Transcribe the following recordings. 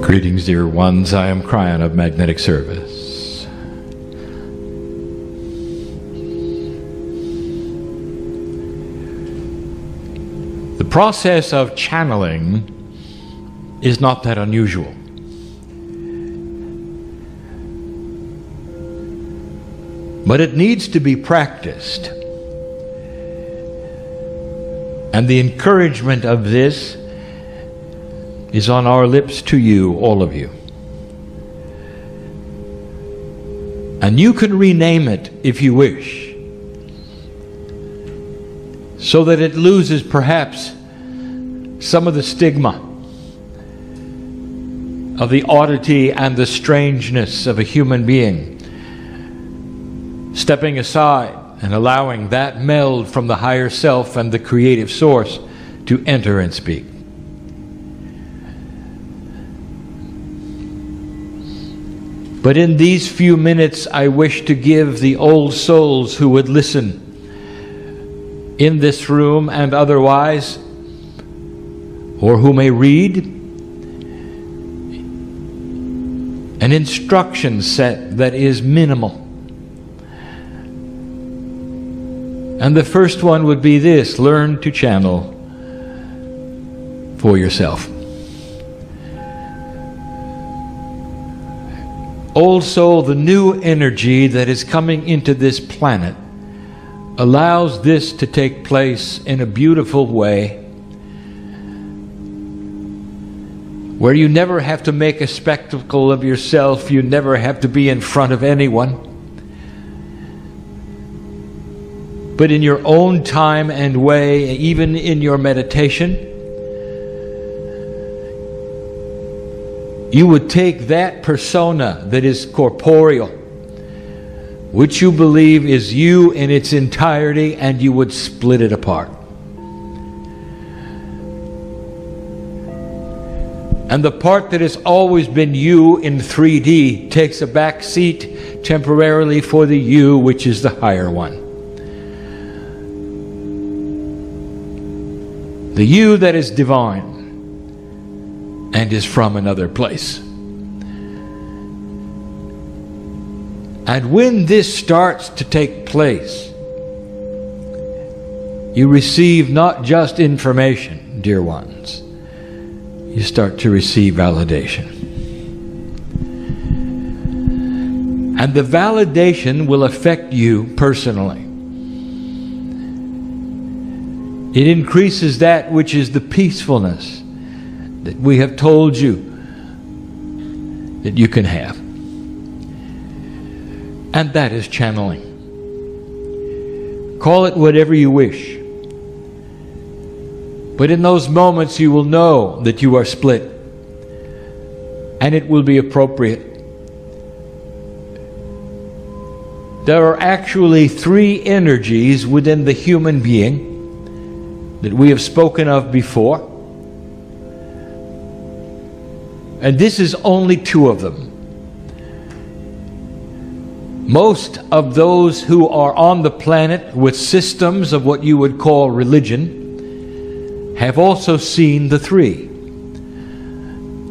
Greetings, dear ones. I am Cryon of Magnetic Service. The process of channeling is not that unusual. But it needs to be practiced. And the encouragement of this is on our lips to you, all of you. And you can rename it if you wish, so that it loses perhaps some of the stigma of the oddity and the strangeness of a human being, stepping aside and allowing that meld from the higher self and the creative source to enter and speak. But in these few minutes, I wish to give the old souls who would listen in this room and otherwise, or who may read, an instruction set that is minimal. And the first one would be this: learn to channel for yourself. Also, the new energy that is coming into this planet allows this to take place in a beautiful way, where you never have to make a spectacle of yourself, you never have to be in front of anyone. But in your own time and way, even in your meditation, you would take that persona that is corporeal, which you believe is you in its entirety, and you would split it apart. And the part that has always been you in 3D takes a back seat temporarily for the you, which is the higher one. The you that is divine and is from another place. And when this starts to take place, you receive not just information, dear ones, you start to receive validation. And the validation will affect you personally. It increases that which is the peacefulness that we have told you that you can have. And that is channeling. Call it whatever you wish. But in those moments you will know that you are split, and it will be appropriate. There are actually 3 energies within the human being that we have spoken of before. And this is only 2 of them. Most of those who are on the planet with systems of what you would call religion have also seen the 3.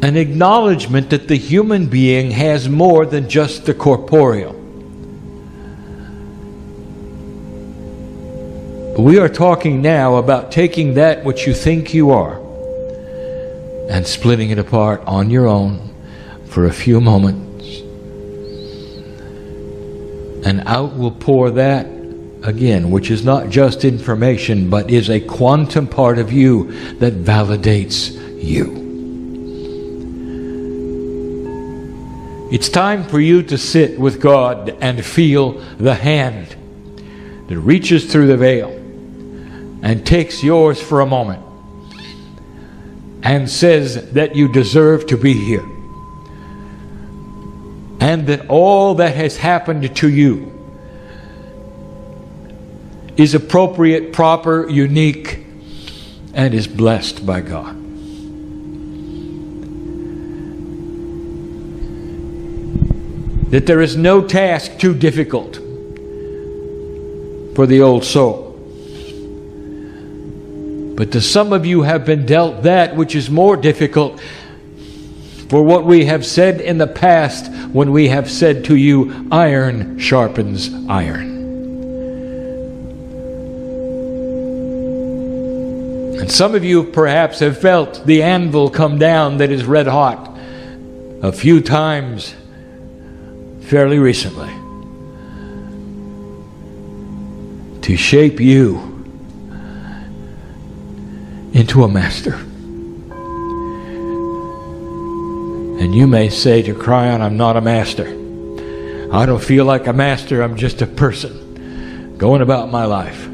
An acknowledgement that the human being has more than just the corporeal. We are talking now about taking that which you think you are and splitting it apart on your own for a few moments. And out will pour that again, which is not just information, but is a quantum part of you that validates you. It's time for you to sit with God and feel the hand that reaches through the veil and takes yours for a moment and says that you deserve to be here, and that all that has happened to you is appropriate, proper, unique, and is blessed by God. That there is no task too difficult for the old soul. But to some of you have been dealt that which is more difficult for what we have said in the past when we have said to you, iron sharpens iron. And some of you perhaps have felt the anvil come down that is red hot a few times fairly recently to shape you into a master. And you may say to Cryon, I'm not a master. I don't feel like a master. I'm just a person going about my life.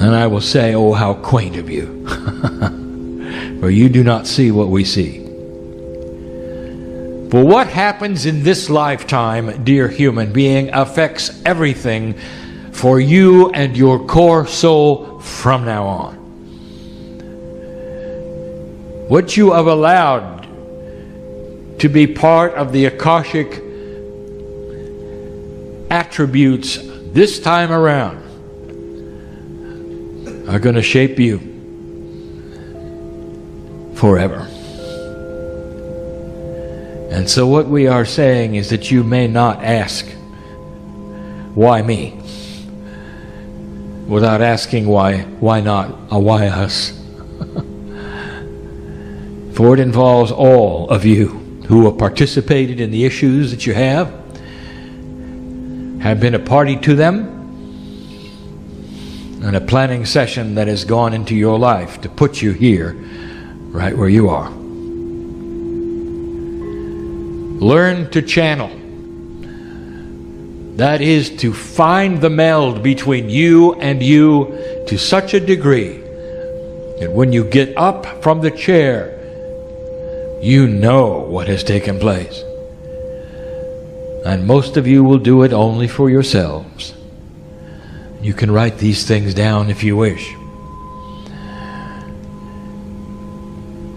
And I will say, oh, how quaint of you. For you do not see what we see. For what happens in this lifetime, dear human being, affects everything for you and your core soul from now on. What you have allowed to be part of the Akashic attributes this time around are going to shape you forever. And so what we are saying is that you may not ask, why me? Without asking why not, or why us? For it involves all of you who have participated in the issues that you have been a party to them, and a planning session that has gone into your life to put you here, right where you are. Learn to channel. That is to find the meld between you and you to such a degree that when you get up from the chair, you know what has taken place. And most of you will do it only for yourselves. You can write these things down if you wish.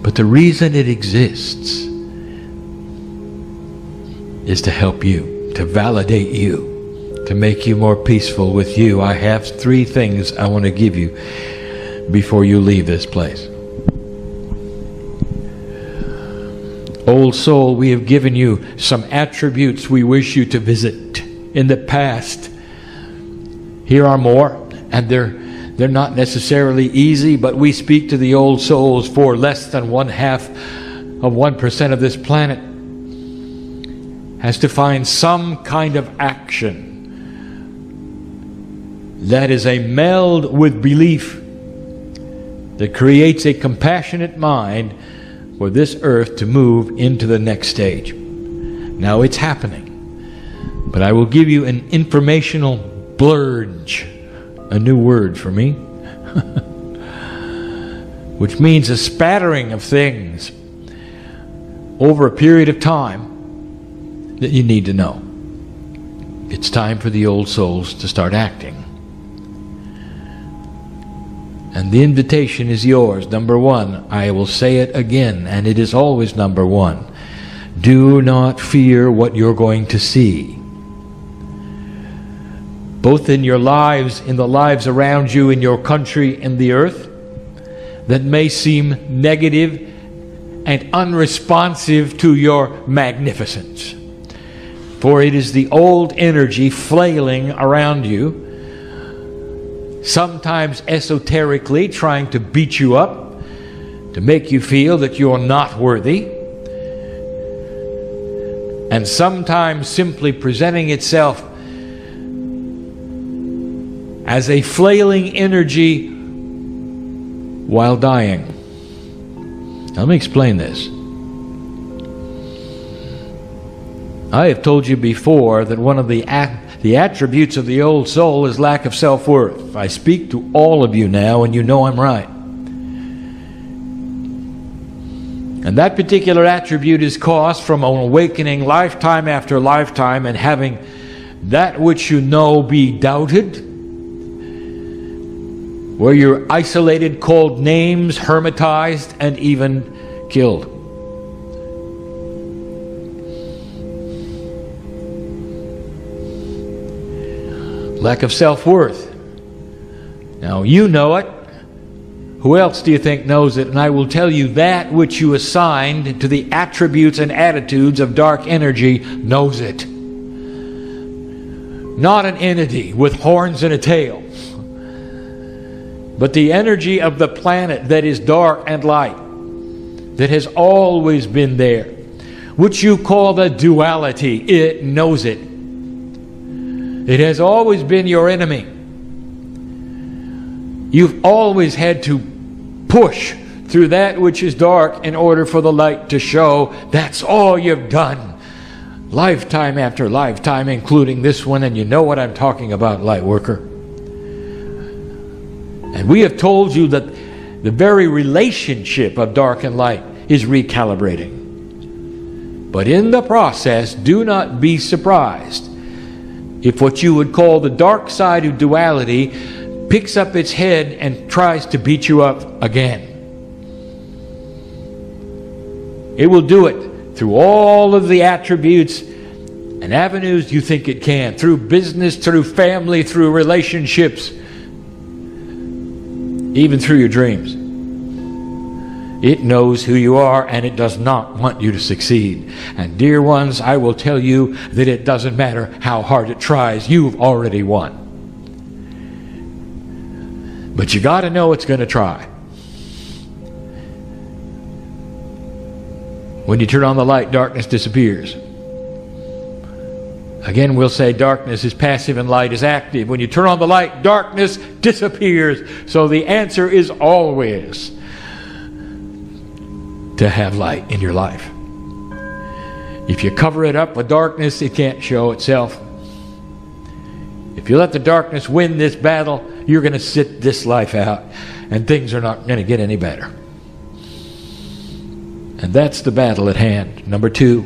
But the reason it exists is to help you, to validate you, to make you more peaceful with you. I have 3 things I want to give you before you leave this place. Old soul, we have given you some attributes we wish you to visit in the past. Here are more, and they're not necessarily easy, but we speak to the old souls for less than 1/2% of this planet has to find some kind of action that is a meld with belief that creates a compassionate mind for this earth to move into the next stage. Now it's happening, but I will give you an informational blurge, a new word for me, which means a spattering of things over a period of time that you need to know. It's time for the old souls to start acting. And the invitation is yours. Number 1, I will say it again, and it is always number 1. Do not fear what you're going to see. Both in your lives, in the lives around you, in your country, in the earth, that may seem negative and unresponsive to your magnificence. For it is the old energy flailing around you, sometimes esoterically trying to beat you up, to make you feel that you're not worthy, and sometimes simply presenting itself as a flailing energy while dying. Now, let me explain this. I have told you before that one of the attributes of the old soul is lack of self-worth. I speak to all of you now, and you know I'm right. And that particular attribute is caused from an awakening lifetime after lifetime and having that which you know be doubted, where you're isolated, called names, hermetized, and even killed. Lack of self-worth. Now you know it. Who else do you think knows it? And I will tell you, that which you assigned to the attributes and attitudes of dark energy knows it. Not an entity with horns and a tail, but the energy of the planet that is dark and light, that has always been there, which you call the duality. It knows it. It has always been your enemy. You've always had to push through that which is dark in order for the light to show. That's all you've done. Lifetime after lifetime, including this one, and you know what I'm talking about, light worker. And we have told you that the very relationship of dark and light is recalibrating. But in the process, do not be surprised if what you would call the dark side of duality picks up its head and tries to beat you up again. It will do it through all of the attributes and avenues you think it can, through business, through family, through relationships, even through your dreams. It knows who you are, and it does not want you to succeed. And dear ones, I will tell you that it doesn't matter how hard it tries. You've already won. But you got to know it's going to try. When you turn on the light, darkness disappears. Again, we'll say darkness is passive and light is active. When you turn on the light, darkness disappears. So the answer is always to have light in your life. If you cover it up with darkness, it can't show itself. If you let the darkness win this battle, you're going to sit this life out, and things are not going to get any better. And that's the battle at hand. Number 2,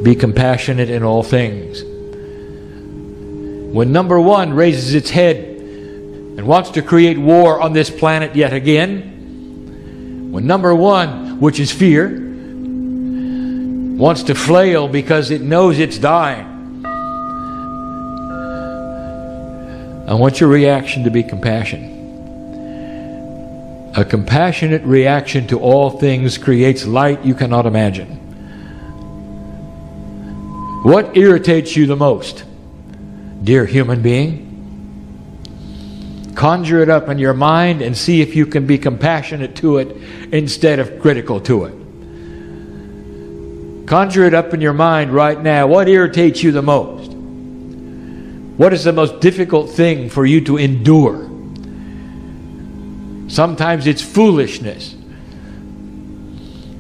be compassionate in all things. When number 1 raises its head and wants to create war on this planet yet again, when number 1, which is fear, wants to flail because it knows it's dying, I want your reaction to be compassion. A compassionate reaction to all things creates light you cannot imagine. What irritates you the most, dear human being? Conjure it up in your mind and see if you can be compassionate to it instead of critical to it. Conjure it up in your mind right now. What irritates you the most? What is the most difficult thing for you to endure? Sometimes it's foolishness.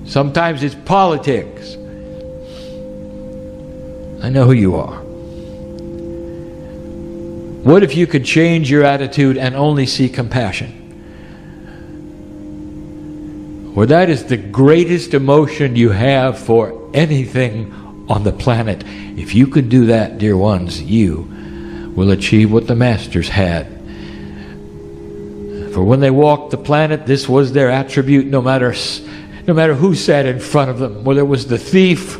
Sometimes it's politics. I know who you are. What if you could change your attitude and only see compassion? Well, that is the greatest emotion you have for anything on the planet. If you could do that, dear ones, you will achieve what the masters had. For when they walked the planet, this was their attribute, no matter who sat in front of them, whether it was the thief,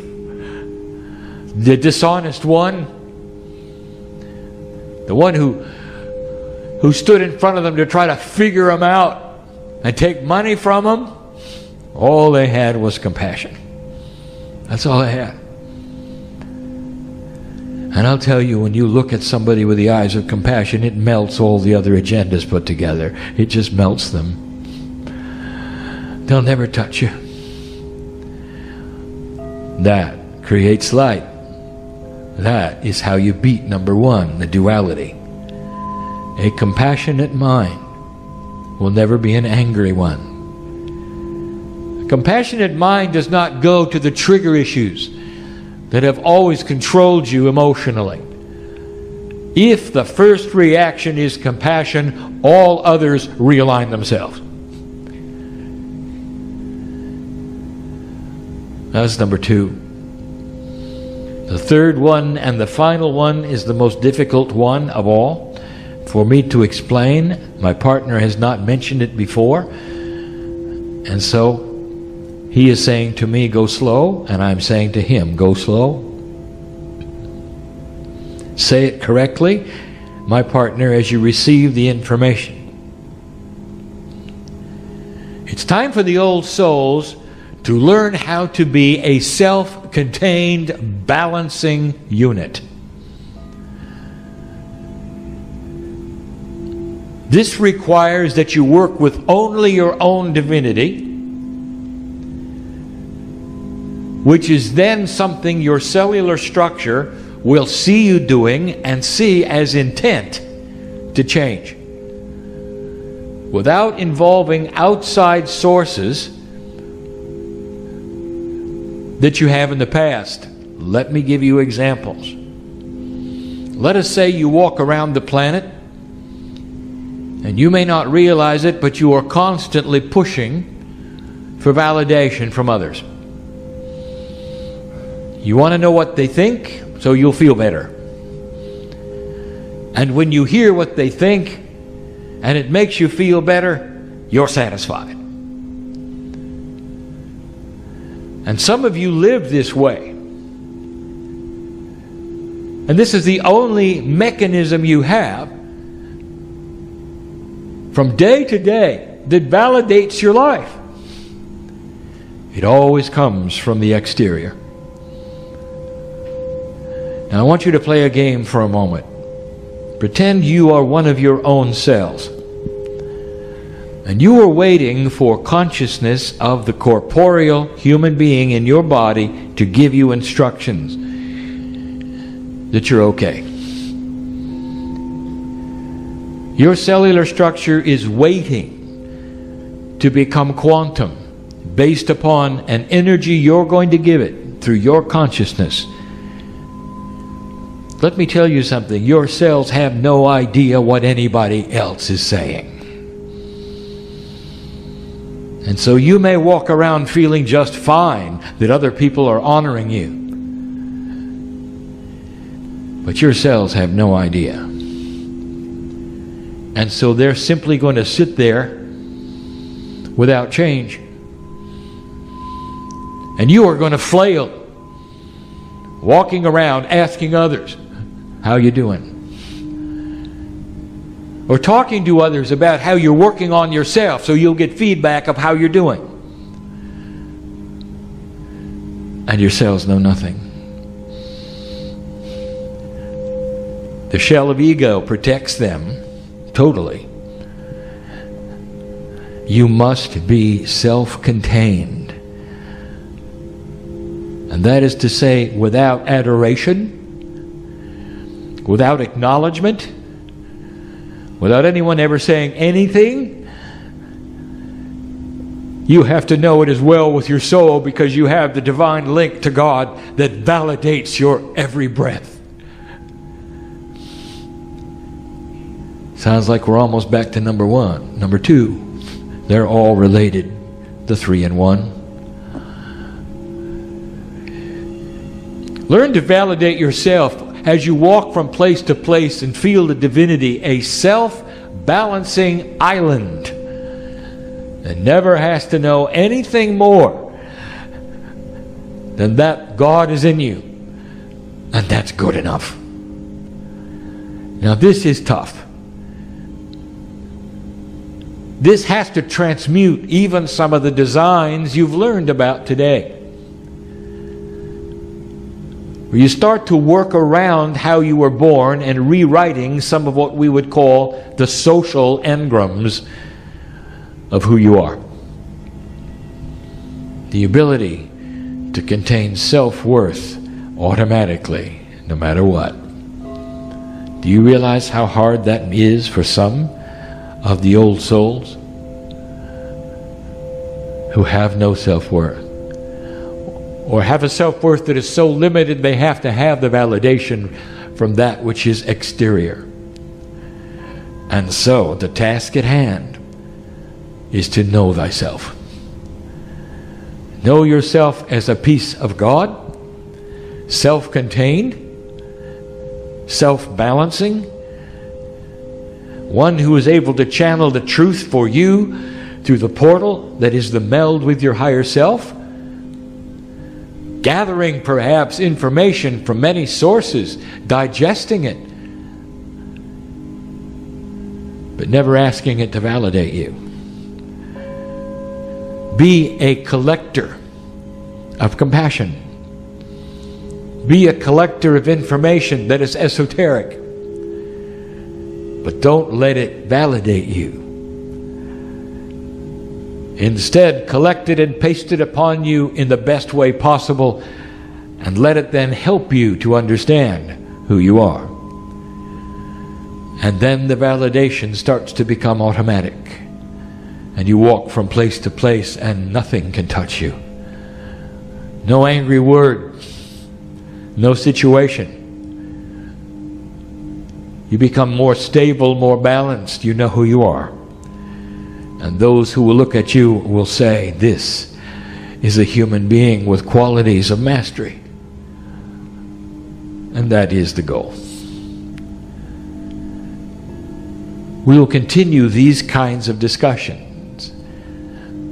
the dishonest one, the one who stood in front of them to try to figure them out and take money from them. All they had was compassion. That's all they had. And I'll tell you, when you look at somebody with the eyes of compassion, it melts all the other agendas put together. It just melts them. They'll never touch you. That creates light. That is how you beat number 1, the duality. A compassionate mind will never be an angry one. A compassionate mind does not go to the trigger issues that have always controlled you emotionally. If the first reaction is compassion, all others realign themselves. That's number 2. The third one and the final one is the most difficult one of all for me to explain. My partner has not mentioned it before, and so he is saying to me, go slow, and I'm saying to him, go slow. Say it correctly, my partner, as you receive the information. It's time for the old souls to learn how to be a self-contained, balancing unit. This requires that you work with only your own divinity, which is then something your cellular structure will see you doing and see as intent to change. Without involving outside sources that you have in the past. Let me give you examples. Let us say you walk around the planet and you may not realize it, but you are constantly pushing for validation from others. You want to know what they think, so you'll feel better. And when you hear what they think and it makes you feel better, you're satisfied. And some of you live this way. And this is the only mechanism you have from day to day that validates your life. It always comes from the exterior. Now I want you to play a game for a moment. Pretend you are one of your own cells. And you are waiting for consciousness of the corporeal human being in your body to give you instructions that you're okay. Your cellular structure is waiting to become quantum based upon an energy you're going to give it through your consciousness. Let me tell you something. Your cells have no idea what anybody else is saying. And so you may walk around feeling just fine that other people are honoring you. But your cells have no idea. And so they're simply going to sit there without change. And you are going to flail, walking around asking others, how you doing? Or talking to others about how you're working on yourself so you'll get feedback of how you're doing. And your cells know nothing. The shell of ego protects them totally. You must be self-contained. And that is to say, without adoration, without acknowledgement, without anyone ever saying anything, you have to know it is well with your soul because you have the divine link to God that validates your every breath. Sounds like we're almost back to number one. Number two, they're all related, the three in one. Learn to validate yourself as you walk from place to place and feel the divinity, a self-balancing island that never has to know anything more than that God is in you, and that's good enough. Now this is tough. This has to transmute even some of the designs you've learned about today. Where you start to work around how you were born and rewriting some of what we would call the social engrams of who you are. The ability to contain self-worth automatically, no matter what. Do you realize how hard that is for some of the old souls who have no self-worth? Or have a self-worth that is so limited they have to have the validation from that which is exterior. And so the task at hand is to know thyself. Know yourself as a piece of God, self-contained, self-balancing, one who is able to channel the truth for you through the portal that is the meld with your higher self, gathering perhaps information from many sources, digesting it, but never asking it to validate you. Be a collector of compassion. Be a collector of information that is esoteric, but don't let it validate you. Instead, collect it and paste it upon you in the best way possible, and let it then help you to understand who you are. And then the validation starts to become automatic, and you walk from place to place and nothing can touch you. No angry word, no situation. You become more stable, more balanced. You know who you are. And those who will look at you will say, this is a human being with qualities of mastery. And that is the goal. We will continue these kinds of discussions,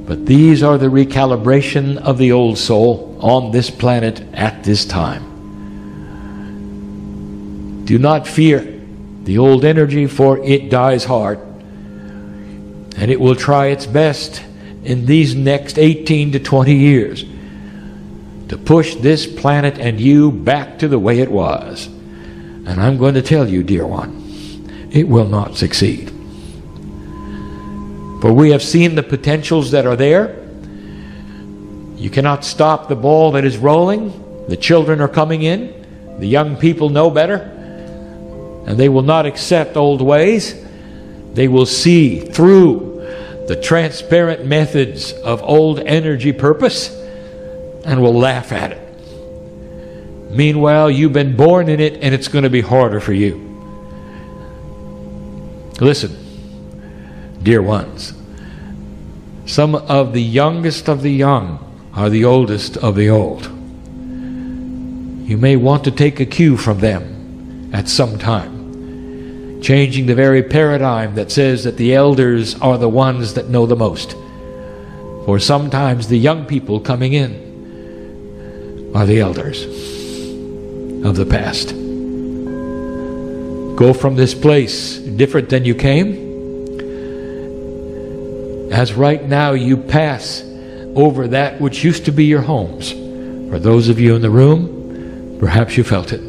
but these are the recalibration of the old soul on this planet at this time. Do not fear the old energy, for it dies hard, and it will try its best in these next 18 to 20 years to push this planet and you back to the way it was. And I'm going to tell you, dear one, it will not succeed. For we have seen the potentials that are there. You cannot stop the ball that is rolling. The children are coming in. The young people know better, and they will not accept old ways. They will see through the transparent methods of old energy purpose and will laugh at it. Meanwhile, you've been born in it, and it's going to be harder for you. Listen, dear ones, some of the youngest of the young are the oldest of the old. You may want to take a cue from them at some time, changing the very paradigm that says that the elders are the ones that know the most. For sometimes the young people coming in are the elders of the past. Go from this place different than you came, as right now you pass over that which used to be your homes. For those of you in the room, perhaps you felt it.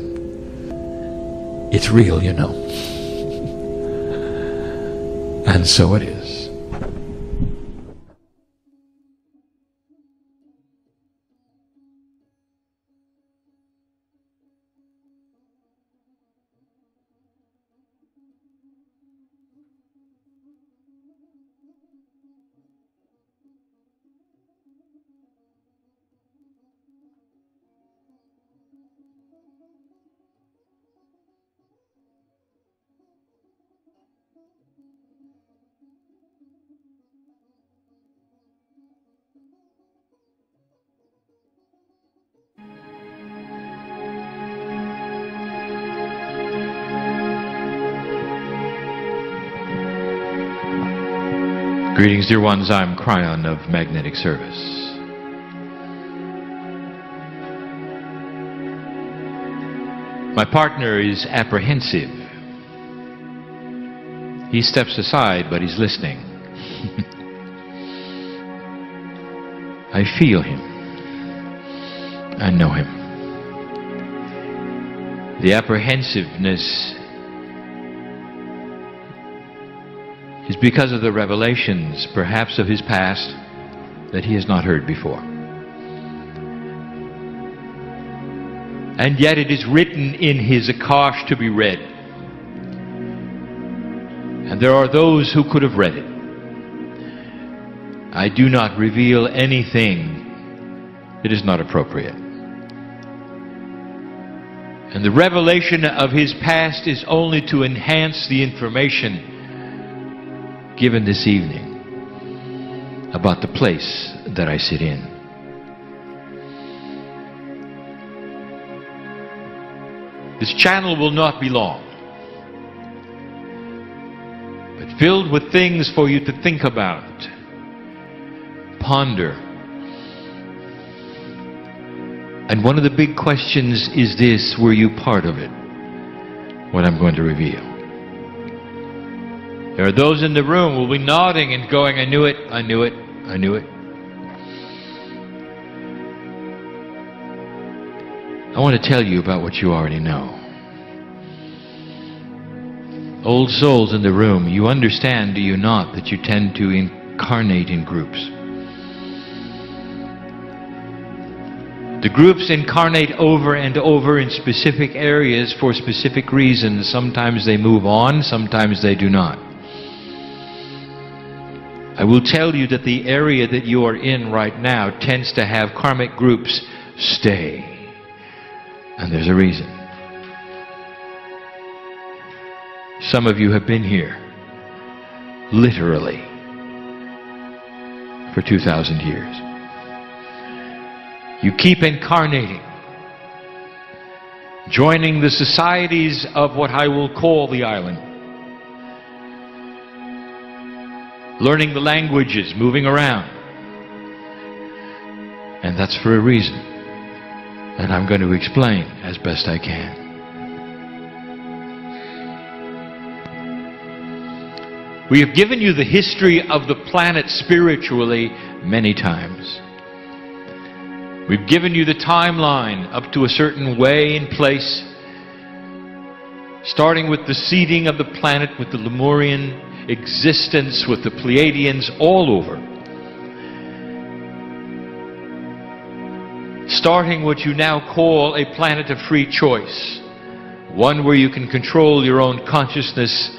It's real, you know. And so it is. Greetings, dear ones. I'm Cryon of Magnetic Service. My partner is apprehensive. He steps aside, but he's listening. I feel him. I know him. The apprehensiveness is because of the revelations, perhaps of his past, that he has not heard before. And yet it is written in his Akash to be read. And there are those who could have read it. I do not reveal anything that is not appropriate. And the revelation of his past is only to enhance the information given this evening about the place that I sit in. This channel will not be long, but filled with things for you to think about, ponder. And one of the big questions is this: were you part of it? What I'm going to reveal. There are those in the room who will be nodding and going, I knew it, I knew it, I knew it. I want to tell you about what you already know. Old souls in the room, you understand, do you not, that you tend to incarnate in groups? The groups incarnate over and over in specific areas for specific reasons. Sometimes they move on, sometimes they do not. I will tell you that the area that you are in right now tends to have karmic groups stay. And there's a reason. Some of you have been here, literally, for 2,000 years. You keep incarnating, joining the societies of what I will call the island, learning the languages, moving around. And that's for a reason. And I'm going to explain as best I can. We have given you the history of the planet spiritually many times. We've given you the timeline up to a certain way and place, starting with the seeding of the planet, with the Lemurian existence, with the Pleiadians all over. Starting what you now call a planet of free choice, one where you can control your own consciousness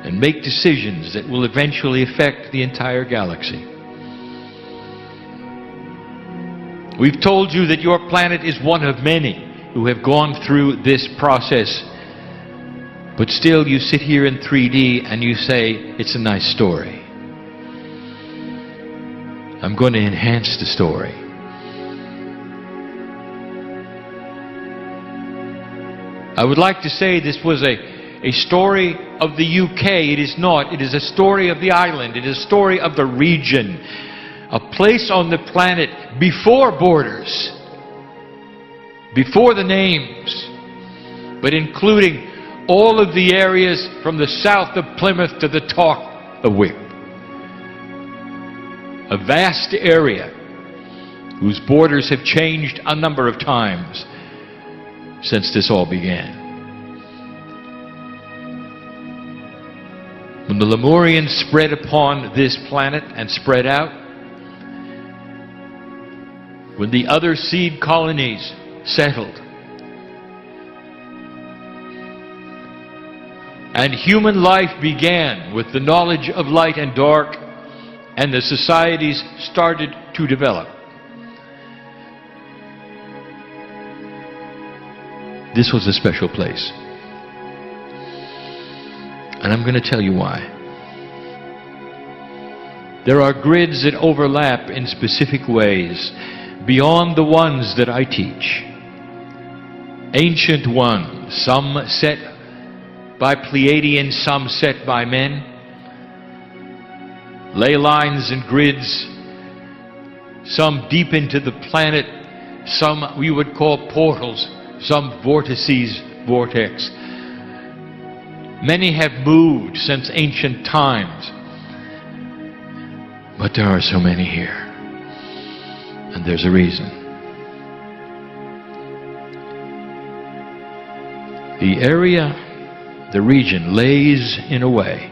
and make decisions that will eventually affect the entire galaxy. We've told you that your planet is one of many who have gone through this process, but still you sit here in 3D and you say, it's a nice story. I'm going to enhance the story. I would like to say this was a story of the UK. It is not. It is a story of the island. It is a story of the region. A place on the planet before borders, before the names, but including all of the areas from the south of Plymouth to the top of Wick. A vast area whose borders have changed a number of times since this all began. When the Lemurians spread upon this planet and spread out, when the other seed colonies settled, and human life began with the knowledge of light and dark, and the societies started to develop, this was a special place. And I'm going to tell you why. There are grids that overlap in specific ways beyond the ones that I teach. Ancient ones, some set by Pleiadians, some set by men. Ley lines and grids, some deep into the planet, some we would call portals, some vortices, vortex. Many have moved since ancient times, but there are so many here, and there's a reason. The area, the region, lays in a way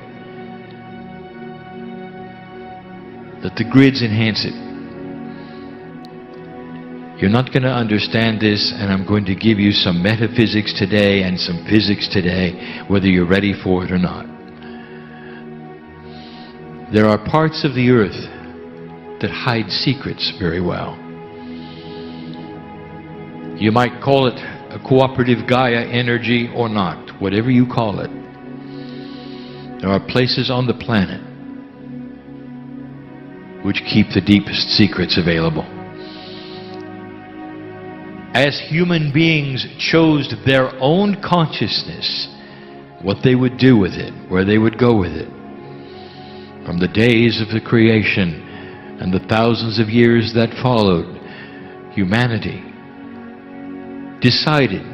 that the grids enhance it. You're not going to understand this, and I'm going to give you some metaphysics today and some physics today, whether you're ready for it or not. There are parts of the earth that hide secrets very well. You might call it a cooperative Gaia energy or not, whatever you call it. There are places on the planet which keep the deepest secrets available. As human beings chose their own consciousness, what they would do with it, where they would go with it, from the days of the creation and the thousands of years that followed, humanity decided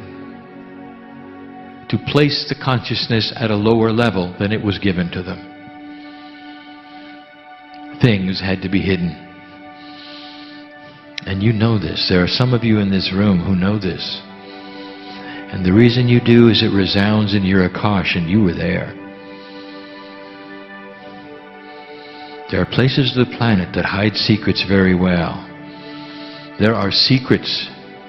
to place the consciousness at a lower level than it was given to them. Things had to be hidden. And you know this. There are some of you in this room who know this. And the reason you do is it resounds in your akash, and you were there. There are places of the planet that hide secrets very well. There are secrets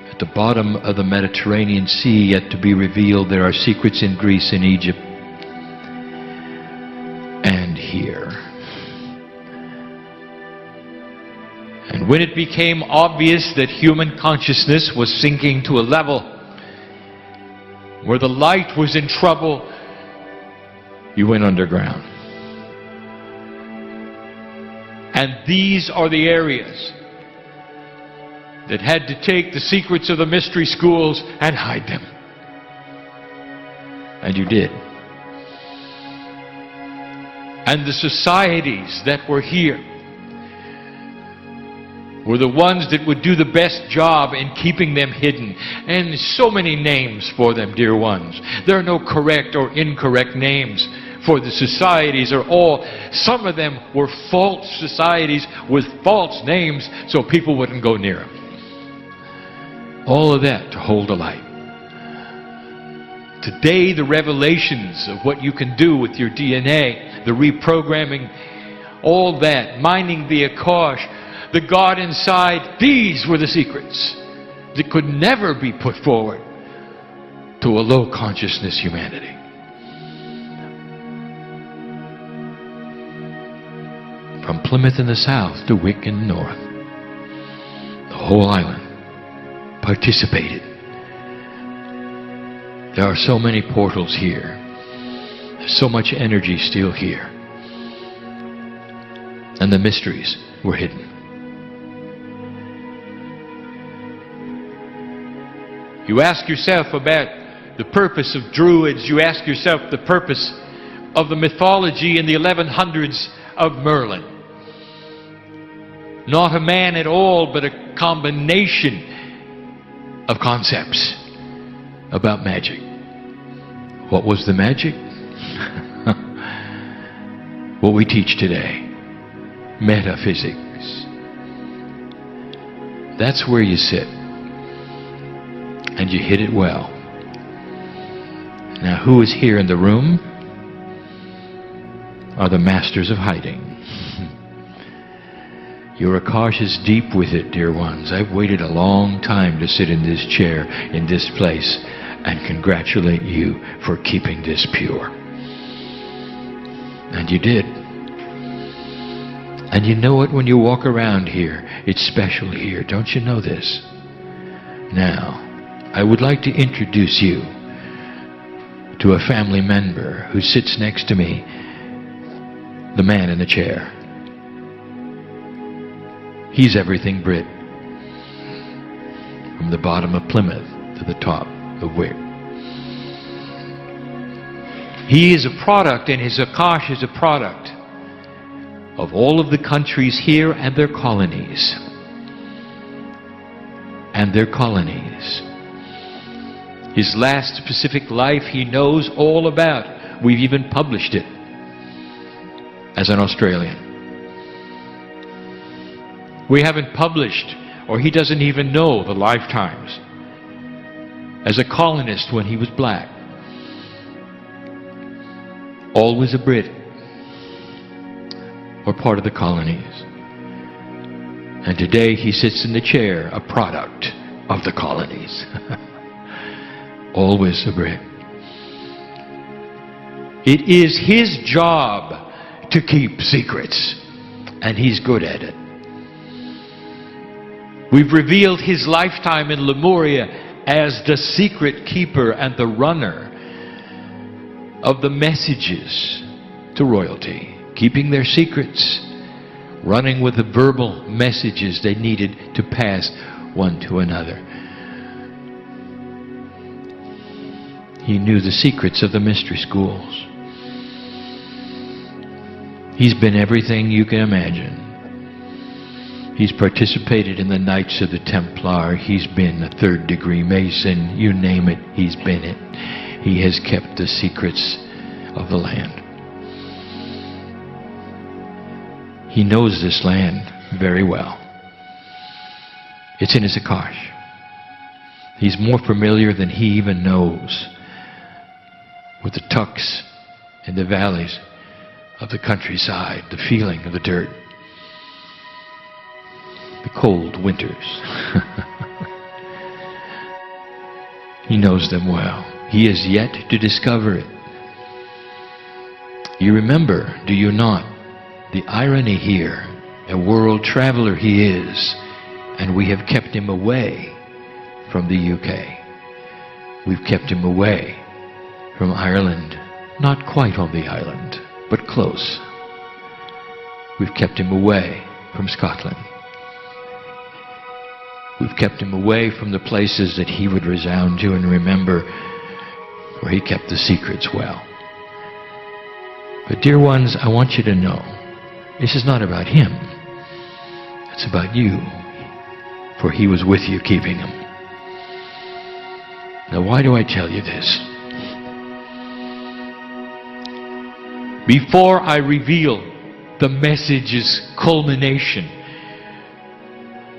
at the bottom of the Mediterranean Sea yet to be revealed. There are secrets in Greece and Egypt. And here. And when it became obvious that human consciousness was sinking to a level where the light was in trouble, you went underground. And these are the areas that had to take the secrets of the mystery schools and hide them. And you did. And the societies that were here were the ones that would do the best job in keeping them hidden. And so many names for them, dear ones. There are no correct or incorrect names for the societies. Are all, some of them were false societies with false names so people wouldn't go near them. All of that to hold a light. Today, the revelations of what you can do with your DNA, the reprogramming, all that, mining the Akash, the God inside, these were the secrets that could never be put forward to a low consciousness humanity. From Plymouth in the south to Wick in the north, the whole island participated. There are so many portals here. There's so much energy still here. And the mysteries were hidden. You ask yourself about the purpose of Druids. You ask yourself the purpose of the mythology in the 1100s of Merlin. Not a man at all, but a combination of concepts about magic. What was the magic? What we teach today. Metaphysics. That's where you sit. And you hit it well. Now, who is here in the room are the masters of hiding. Your Akash is deep with it, dear ones. I've waited a long time to sit in this chair, in this place, and congratulate you for keeping this pure. And you did. And you know it when you walk around here. It's special here. Don't you know this? Now, I would like to introduce you to a family member who sits next to me, the man in the chair. He's everything Brit. From the bottom of Plymouth to the top of Wick. He is a product, and his Akash is a product of all of the countries here and their colonies. And their colonies. His last Pacific life he knows all about. We've even published it as an Australian. We haven't published, or he doesn't even know the lifetimes as a colonist when he was black. Always a Brit, or part of the colonies. And today he sits in the chair, a product of the colonies. Always a Brit. It is his job to keep secrets, and he's good at it. We've revealed his lifetime in Lemuria as the secret keeper and the runner of the messages to royalty, keeping their secrets, running with the verbal messages they needed to pass one to another. He knew the secrets of the mystery schools. He's been everything you can imagine. He's participated in the Knights of the Templar. He's been a third-degree Mason. You name it, he's been it. He has kept the secrets of the land. He knows this land very well. It's in his Akash. He's more familiar than he even knows with the tucks and the valleys of the countryside, the feeling of the dirt, the cold winters. He knows them well. He has yet to discover it. You remember, do you not, the irony here? A world traveler he is, and we have kept him away from the UK. We've kept him away from Ireland, not quite on the island, but close. We've kept him away from Scotland. We've kept him away from the places that he would resound to and remember, where he kept the secrets well. But dear ones, I want you to know, this is not about him. It's about you, for he was with you keeping him. Now why do I tell you this? Before I reveal the message's culmination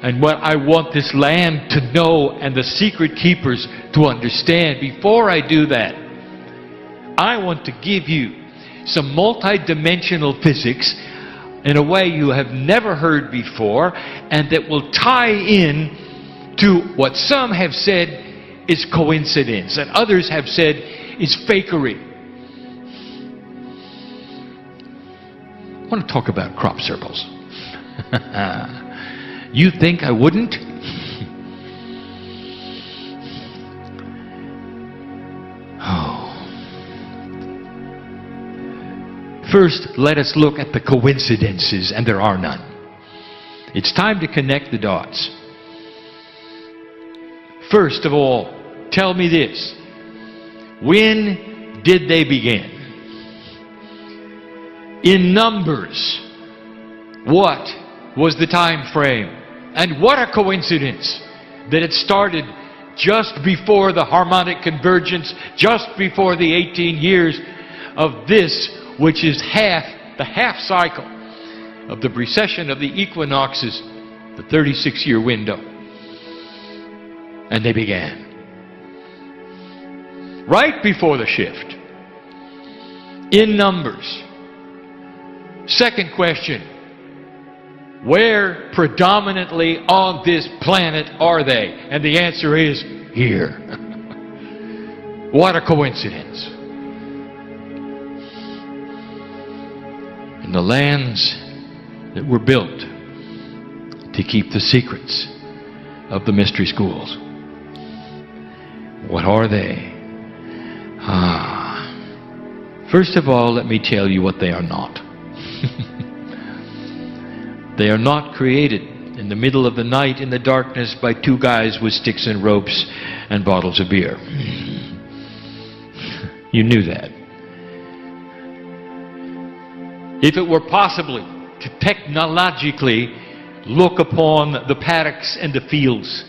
and what I want this land to know and the secret keepers to understand, before I do that, I want to give you some multi-dimensional physics in a way you have never heard before, and that will tie in to what some have said is coincidence and others have said is fakery. I want to talk about crop circles. You think I wouldn't? Oh. First, let us look at the coincidences, and there are none. It's time to connect the dots. First of all, tell me this. When did they begin? In numbers, what was the time frame? And what a coincidence that it started just before the harmonic convergence, just before the 18 years of this, which is the half cycle of the precession of the equinoxes, the 36-year window. And they began right before the shift, in numbers. Second question, where predominantly on this planet are they? And the answer is here. What a coincidence. In the lands that were built to keep the secrets of the mystery schools. What are they? First of all, let me tell you what they are not. They are not created in the middle of the night in the darkness by two guys with sticks and ropes and bottles of beer. You knew that. If it were possible to technologically look upon the paddocks and the fields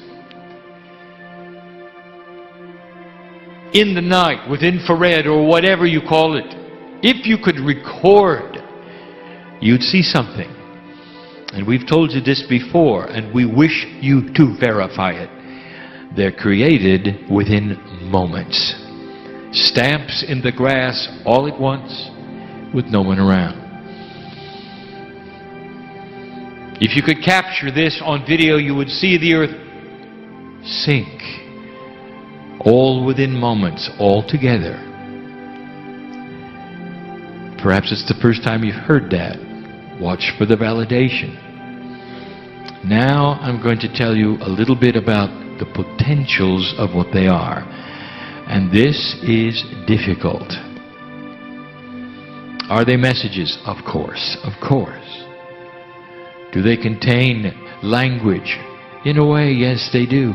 in the night with infrared or whatever you call it, if you could record, you'd see something. And we've told you this before, and we wish you to verify it. They're created within moments. Stamps in the grass all at once with no one around. If you could capture this on video, you would see the earth sink, all within moments, all together. Perhaps it's the first time you've heard that. Watch for the validation. Now I'm going to tell you a little bit about the potentials of what they are. And this is difficult. Are they messages? Of course, of course. Do they contain language? In a way, yes, they do.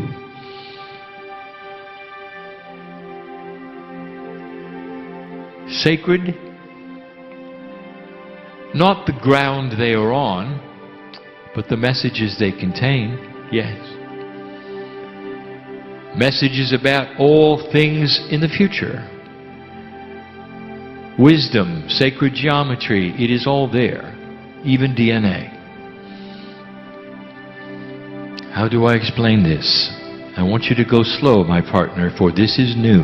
Sacred? Not the ground they are on, but the messages they contain, yes. Messages about all things in the future. wisdom, sacred geometry, it is all there, even DNA. How do I explain this? I want you to go slow, my partner, for this is new.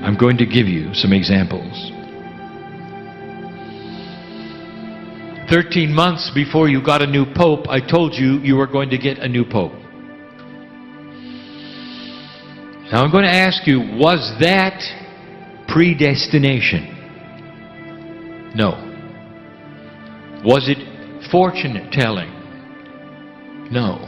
I'm going to give you some examples. 13 months before you got a new pope, I told you you were going to get a new pope. Now I'm going to ask you, was that predestination? No. Was it fortune telling? No.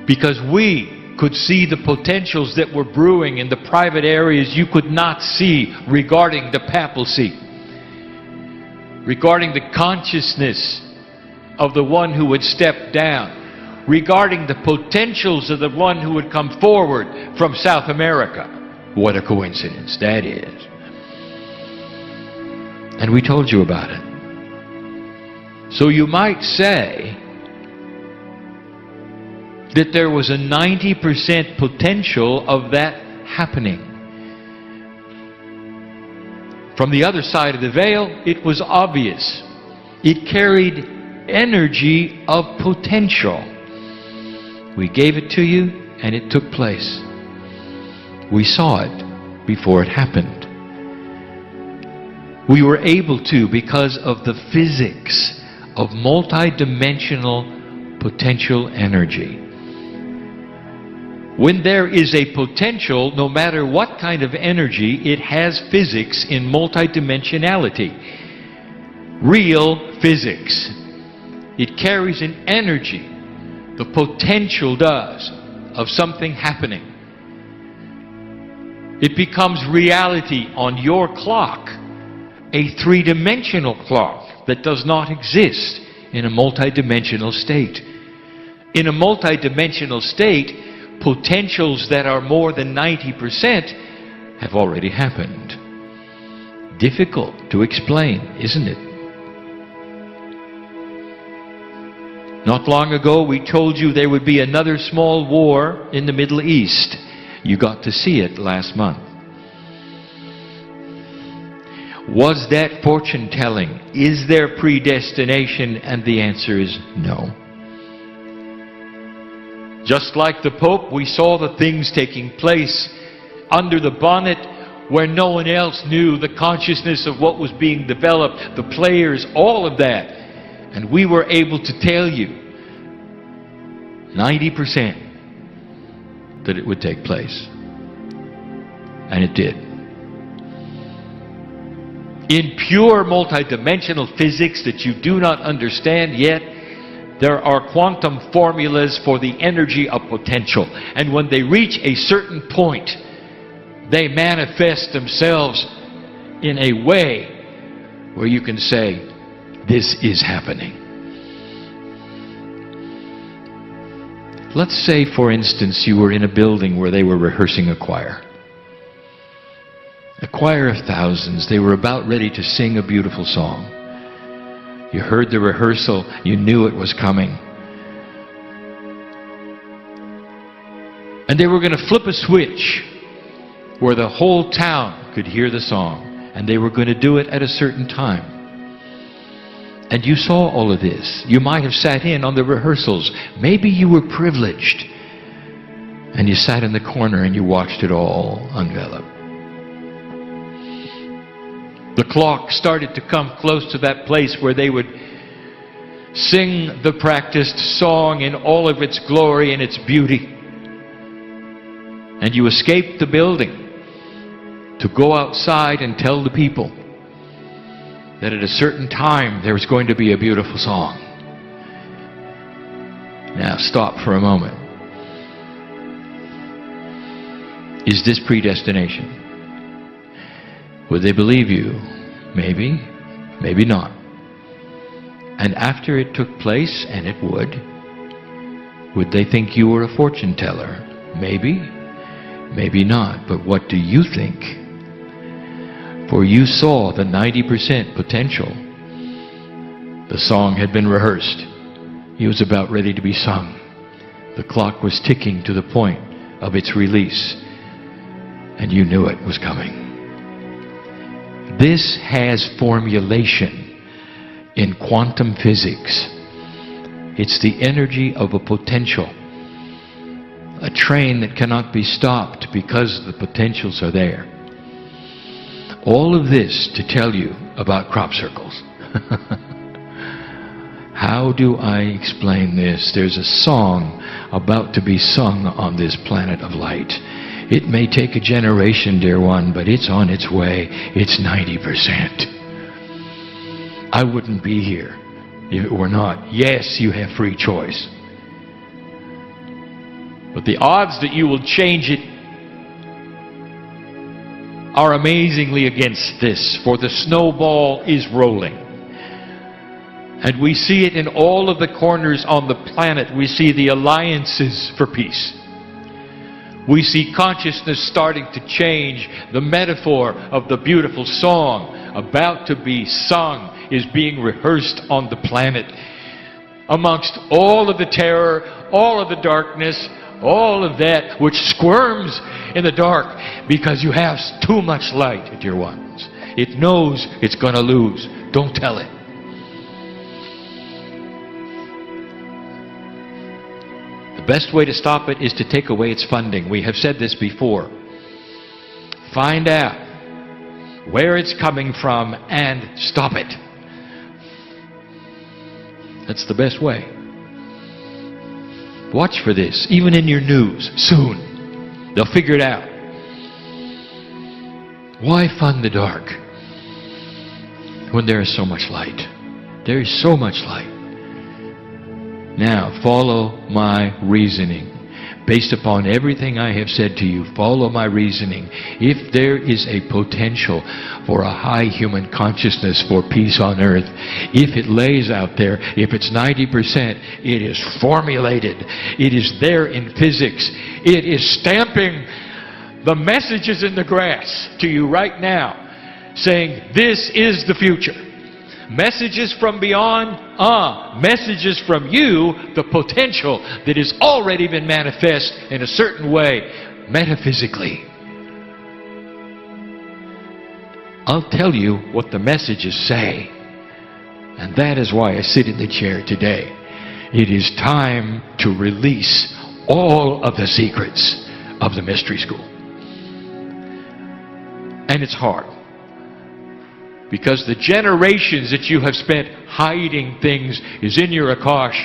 Because we could see the potentials that were brewing in the private areas you could not see regarding the papacy, regarding the consciousness of the one who would step down, regarding the potentials of the one who would come forward from South America. What a coincidence that is. And we told you about it. So you might say that there was a 90% potential of that happening. From the other side of the veil, it was obvious. It carried energy of potential. We gave it to you, and it took place. We saw it before it happened. We were able to because of the physics of multidimensional potential energy. When there is a potential, no matter what kind of energy, it has physics in multidimensionality. Real physics. It carries an energy. The potential does of something happening. It becomes reality on your clock, a three-dimensional clock that does not exist in a multidimensional state. In a multidimensional state, potentials that are more than 90% have already happened. Difficult to explain, isn't it? Not long ago, we told you there would be another small war in the Middle East. You got to see it last month. Was that fortune telling? Is there predestination? And the answer is no. Just like the Pope, we saw the things taking place under the bonnet where no one else knew the consciousness of what was being developed, the players, all of that. And we were able to tell you 90% that it would take place. And it did. In pure multidimensional physics that you do not understand yet, there are quantum formulas for the energy of potential. And when they reach a certain point, they manifest themselves in a way where you can say, this is happening. Let's say, for instance, you were in a building where they were rehearsing a choir. A choir of thousands. They were about ready to sing a beautiful song. You heard the rehearsal. You knew it was coming. And they were going to flip a switch where the whole town could hear the song. And they were going to do it at a certain time. And you saw all of this. You might have sat in on the rehearsals. Maybe you were privileged. And you sat in the corner and you watched it all envelop. The clock started to come close to that place where they would sing the practiced song in all of its glory and its beauty. And you escaped the building to go outside and tell the people that at a certain time there was going to be a beautiful song. Now stop for a moment. Is this predestination? Would they believe you? Maybe, maybe not. And after it took place, and it would they think you were a fortune teller? Maybe, maybe not. But what do you think? For you saw the 90% potential. The song had been rehearsed. It was about ready to be sung. The clock was ticking to the point of its release. and you knew it was coming. This has formulation in quantum physics. It's the energy of a potential. A train that cannot be stopped because the potentials are there. All of this to tell you about crop circles. How do I explain this? There's a song about to be sung on this planet of light. It may take a generation, dear one, but it's on its way. It's 90%. I wouldn't be here if it were not. Yes, you have free choice. But the odds that you will change it are amazingly against this, for the snowball is rolling. And we see it in all of the corners on the planet. We see the alliances for peace. We see consciousness starting to change. The metaphor of the beautiful song about to be sung is being rehearsed on the planet. Amongst all of the terror, all of the darkness, all of that which squirms in the dark because you have too much light, dear ones. It knows it's going to lose. Don't tell it. The best way to stop it is to take away its funding. We have said this before. Find out where it's coming from and stop it. That's the best way. Watch for this, even in your news, soon. They'll figure it out. Why fund the dark when there is so much light? There is so much light. Now, follow my reasoning. Based upon everything I have said to you, follow my reasoning. If there is a potential for a high human consciousness for peace on earth, if it lays out there, if it's 90%, it is formulated. It is there in physics. It is stamping the messages in the grass to you right now, saying, this is the future. Messages from beyond, messages from you, the potential that has already been manifest in a certain way, metaphysically. I'll tell you what the messages say, and that is why I sit in the chair today. It is time to release all of the secrets of the mystery school. And it's hard. Because the generations that you have spent hiding things is in your akash.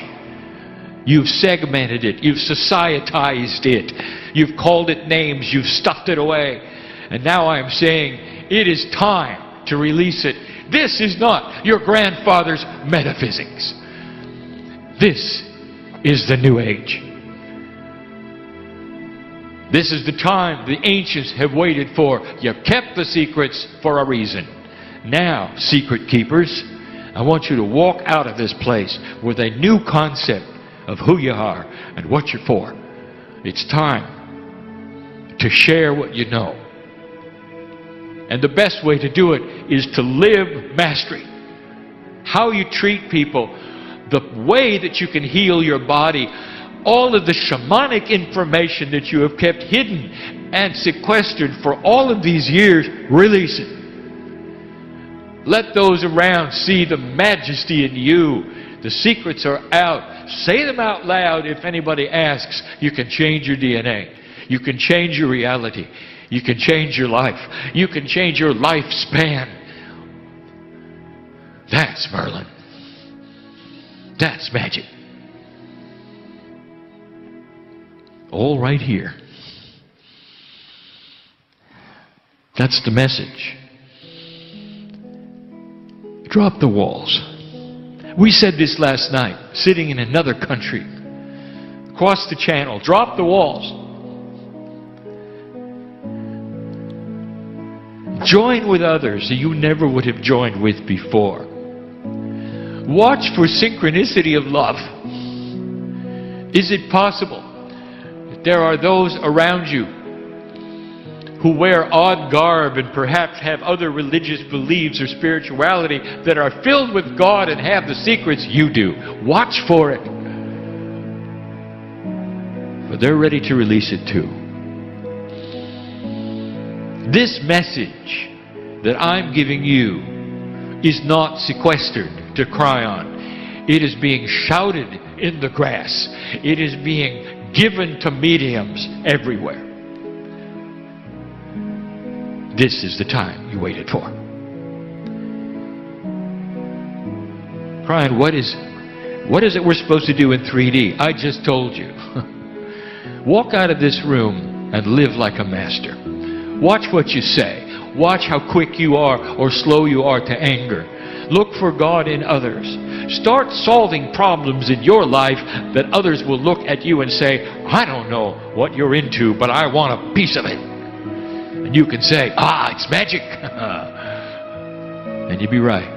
You've segmented it. You've societized it. You've called it names. You've stuffed it away. And now I'm saying it is time to release it. This is not your grandfather's metaphysics. This is the new age. This is the time the ancients have waited for. You've kept the secrets for a reason. Now, secret keepers, I want you to walk out of this place with a new concept of who you are and what you're for. It's time to share what you know. And the best way to do it is to live mastery. How you treat people, the way that you can heal your body, all of the shamanic information that you have kept hidden and sequestered for all of these years, release it. Let those around see the majesty in you. The secrets are out. Say them out loud if anybody asks. You can change your DNA. You can change your reality. You can change your life. You can change your lifespan. That's Merlin. That's magic. All right here. That's the message. Drop the walls. We said this last night, sitting in another country, across the channel. Drop the walls. Join with others that you never would have joined with before. Watch for synchronicity of love. Is it possible that there are those around you who wear odd garb and perhaps have other religious beliefs or spirituality that are filled with God and have the secrets you do? Watch for it. But they're ready to release it too. This message that I'm giving you is not sequestered to cry on. It is being shouted in the grass. It is being given to mediums everywhere. This is the time you waited for. Crying, what is it we're supposed to do in 3D? I just told you. Walk out of this room and live like a master. Watch what you say. Watch how quick you are or slow you are to anger. Look for God in others. Start solving problems in your life that others will look at you and say, I don't know what you're into, but I want a piece of it. And you can say, it's magic. And you'd be right.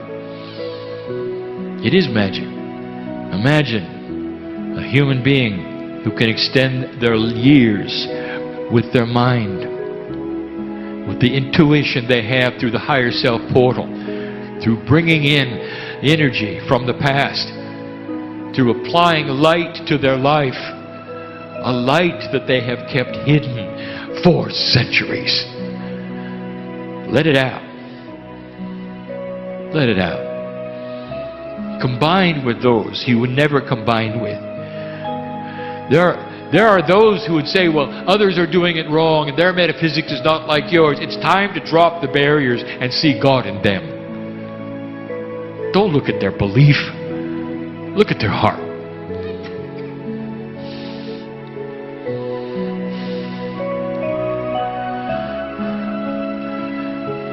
It is magic. Imagine a human being who can extend their years with their mind, with the intuition they have through the higher self portal, through bringing in energy from the past, through applying light to their life, a light that they have kept hidden for centuries. Let it out. Let it out. Combine with those you would never combine with. There are those who would say, well, others are doing it wrong and their metaphysics is not like yours. It's time to drop the barriers and see God in them. Don't look at their belief. Look at their heart.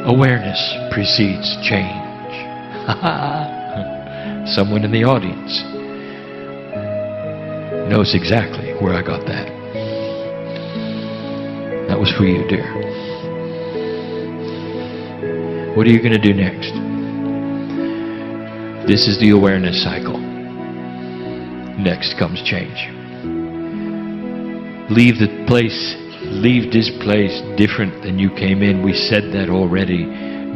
Awareness precedes change. Someone in the audience knows exactly where I got that. That was for you, dear. What are you going to do next? This is the awareness cycle. Next comes change. Leave the place, leave this place different than you came in. We said that already.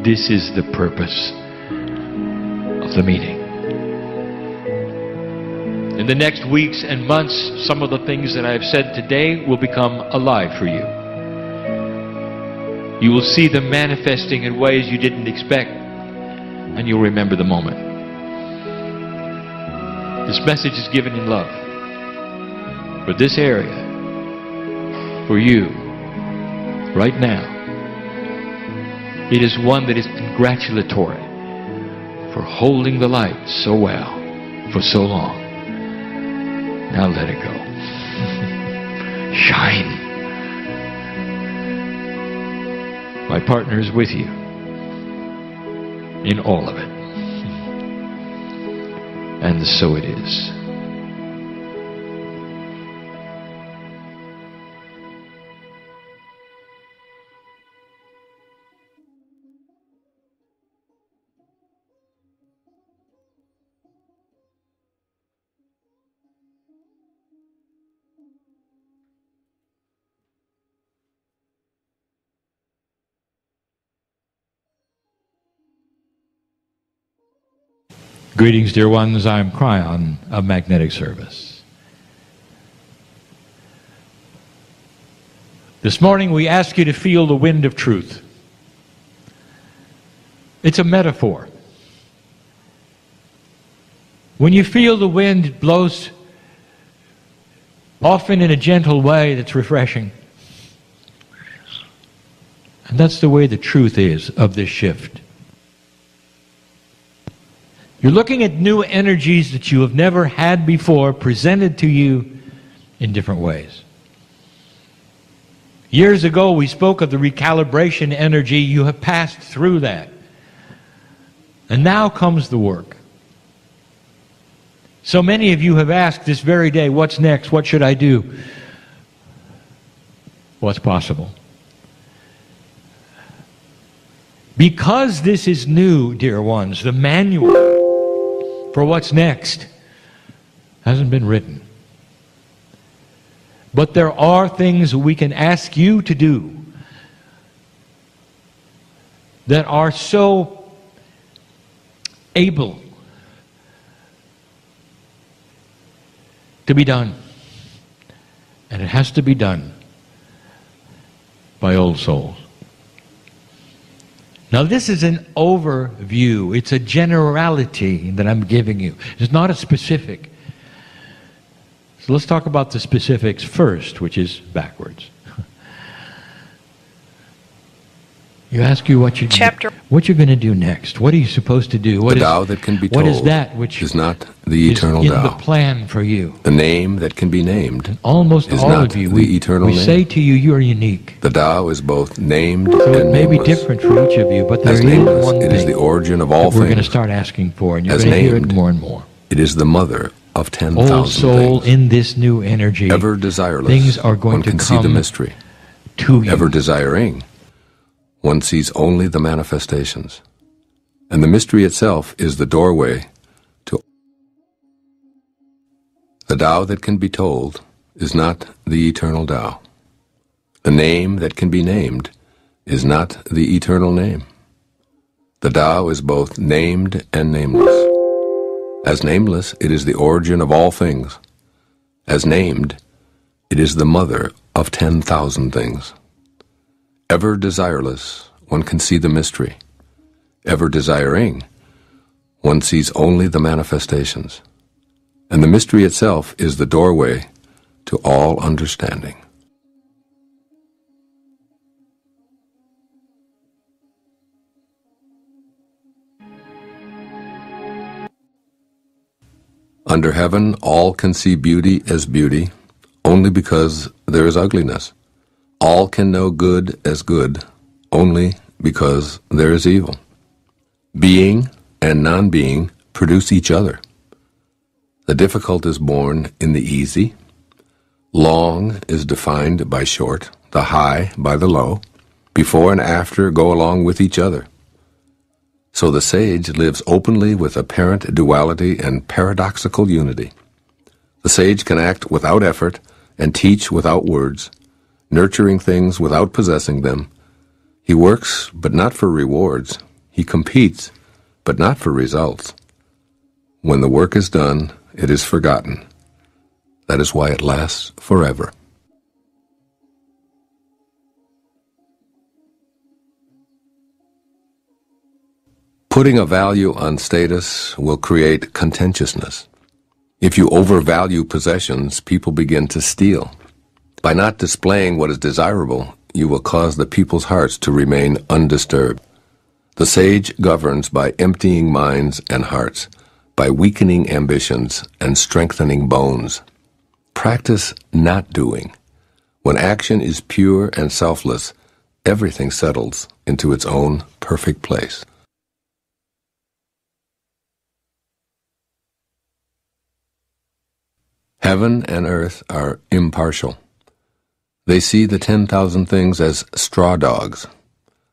This is the purpose of the meeting. In the next weeks and months, some of the things that I have said today will become alive for you. You will see them manifesting in ways you didn't expect, and you'll remember the moment. This message is given in love. For this area, for you, right now, it is one that is congratulatory for holding the light so well for so long. Now let it go. Shine. My partner is with you in all of it. And so it is. Greetings, dear ones. I'm Cryon of Magnetic Service. This morning we ask you to feel the wind of truth. It's a metaphor. When you feel the wind, it blows often in a gentle way that's refreshing. And that's the way the truth is of this shift. You're looking at new energies that you have never had before presented to you in different ways. Years ago we spoke of the recalibration energy. You have passed through that. And now comes the work. So many of you have asked this very day, what's next? What should I do? What's possible? Because this is new, dear ones, the manual for what's next hasn't been written. But there are things we can ask you to do that are so able to be done. And it has to be done by old souls. Now this is an overview. It's a generality that I'm giving you. It's not a specific. So let's talk about the specifics first, which is backwards. You ask you what you're going to do next. What are you supposed to do? The Tao that can be told what is that which is not the eternal is in Tao. the plan for you? The name that can be named And almost is all not of you, the eternal we name. say to you, you are unique. The Tao is both named So it and may be nameless. different for each of you, but there As is nameless, one it thing is the origin of all that we're going to things. start asking for, and you're As going to hear it named, more and more. It is the mother of 10,000 Old soul, things. in this new energy, Ever desireless, things are going one to can see the come mystery. to you. Ever desiring, one sees only the manifestations. And the mystery itself is the doorway to the Tao that can be told is not the eternal Tao. The name that can be named is not the eternal name. The Tao is both named and nameless. As nameless, it is the origin of all things. As named, it is the mother of 10,000 things. Ever desireless, one can see the mystery. Ever desiring, one sees only the manifestations. And the mystery itself is the doorway to all understanding. Under heaven, all can see beauty as beauty, only because there is ugliness. All can know good as good, only because there is evil. Being and non-being produce each other. The difficult is born in the easy. Long is defined by short, the high by the low. Before and after go along with each other. So the sage lives openly with apparent duality and paradoxical unity. The sage can act without effort and teach without words, nurturing things without possessing them. He works, but not for rewards. He competes, but not for results. When the work is done, it is forgotten. That is why it lasts forever. Putting a value on status will create contentiousness. If you overvalue possessions, people begin to steal. By not displaying what is desirable, you will cause the people's hearts to remain undisturbed. The sage governs by emptying minds and hearts, by weakening ambitions and strengthening bones. Practice not doing. When action is pure and selfless, everything settles into its own perfect place. Heaven and earth are impartial. They see the 10,000 things as straw dogs.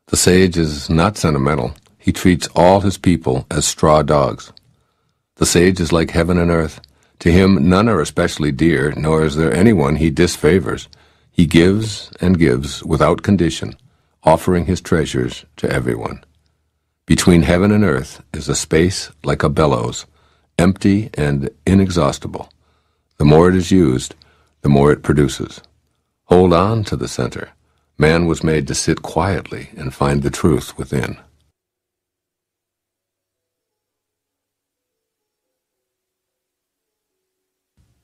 The sage is not sentimental. He treats all his people as straw dogs. The sage is like heaven and earth. To him none are especially dear, nor is there anyone he disfavors. He gives and gives without condition, offering his treasures to everyone. Between heaven and earth is a space like a bellows, empty and inexhaustible. The more it is used, the more it produces. Hold on to the center. Man was made to sit quietly and find the truth within.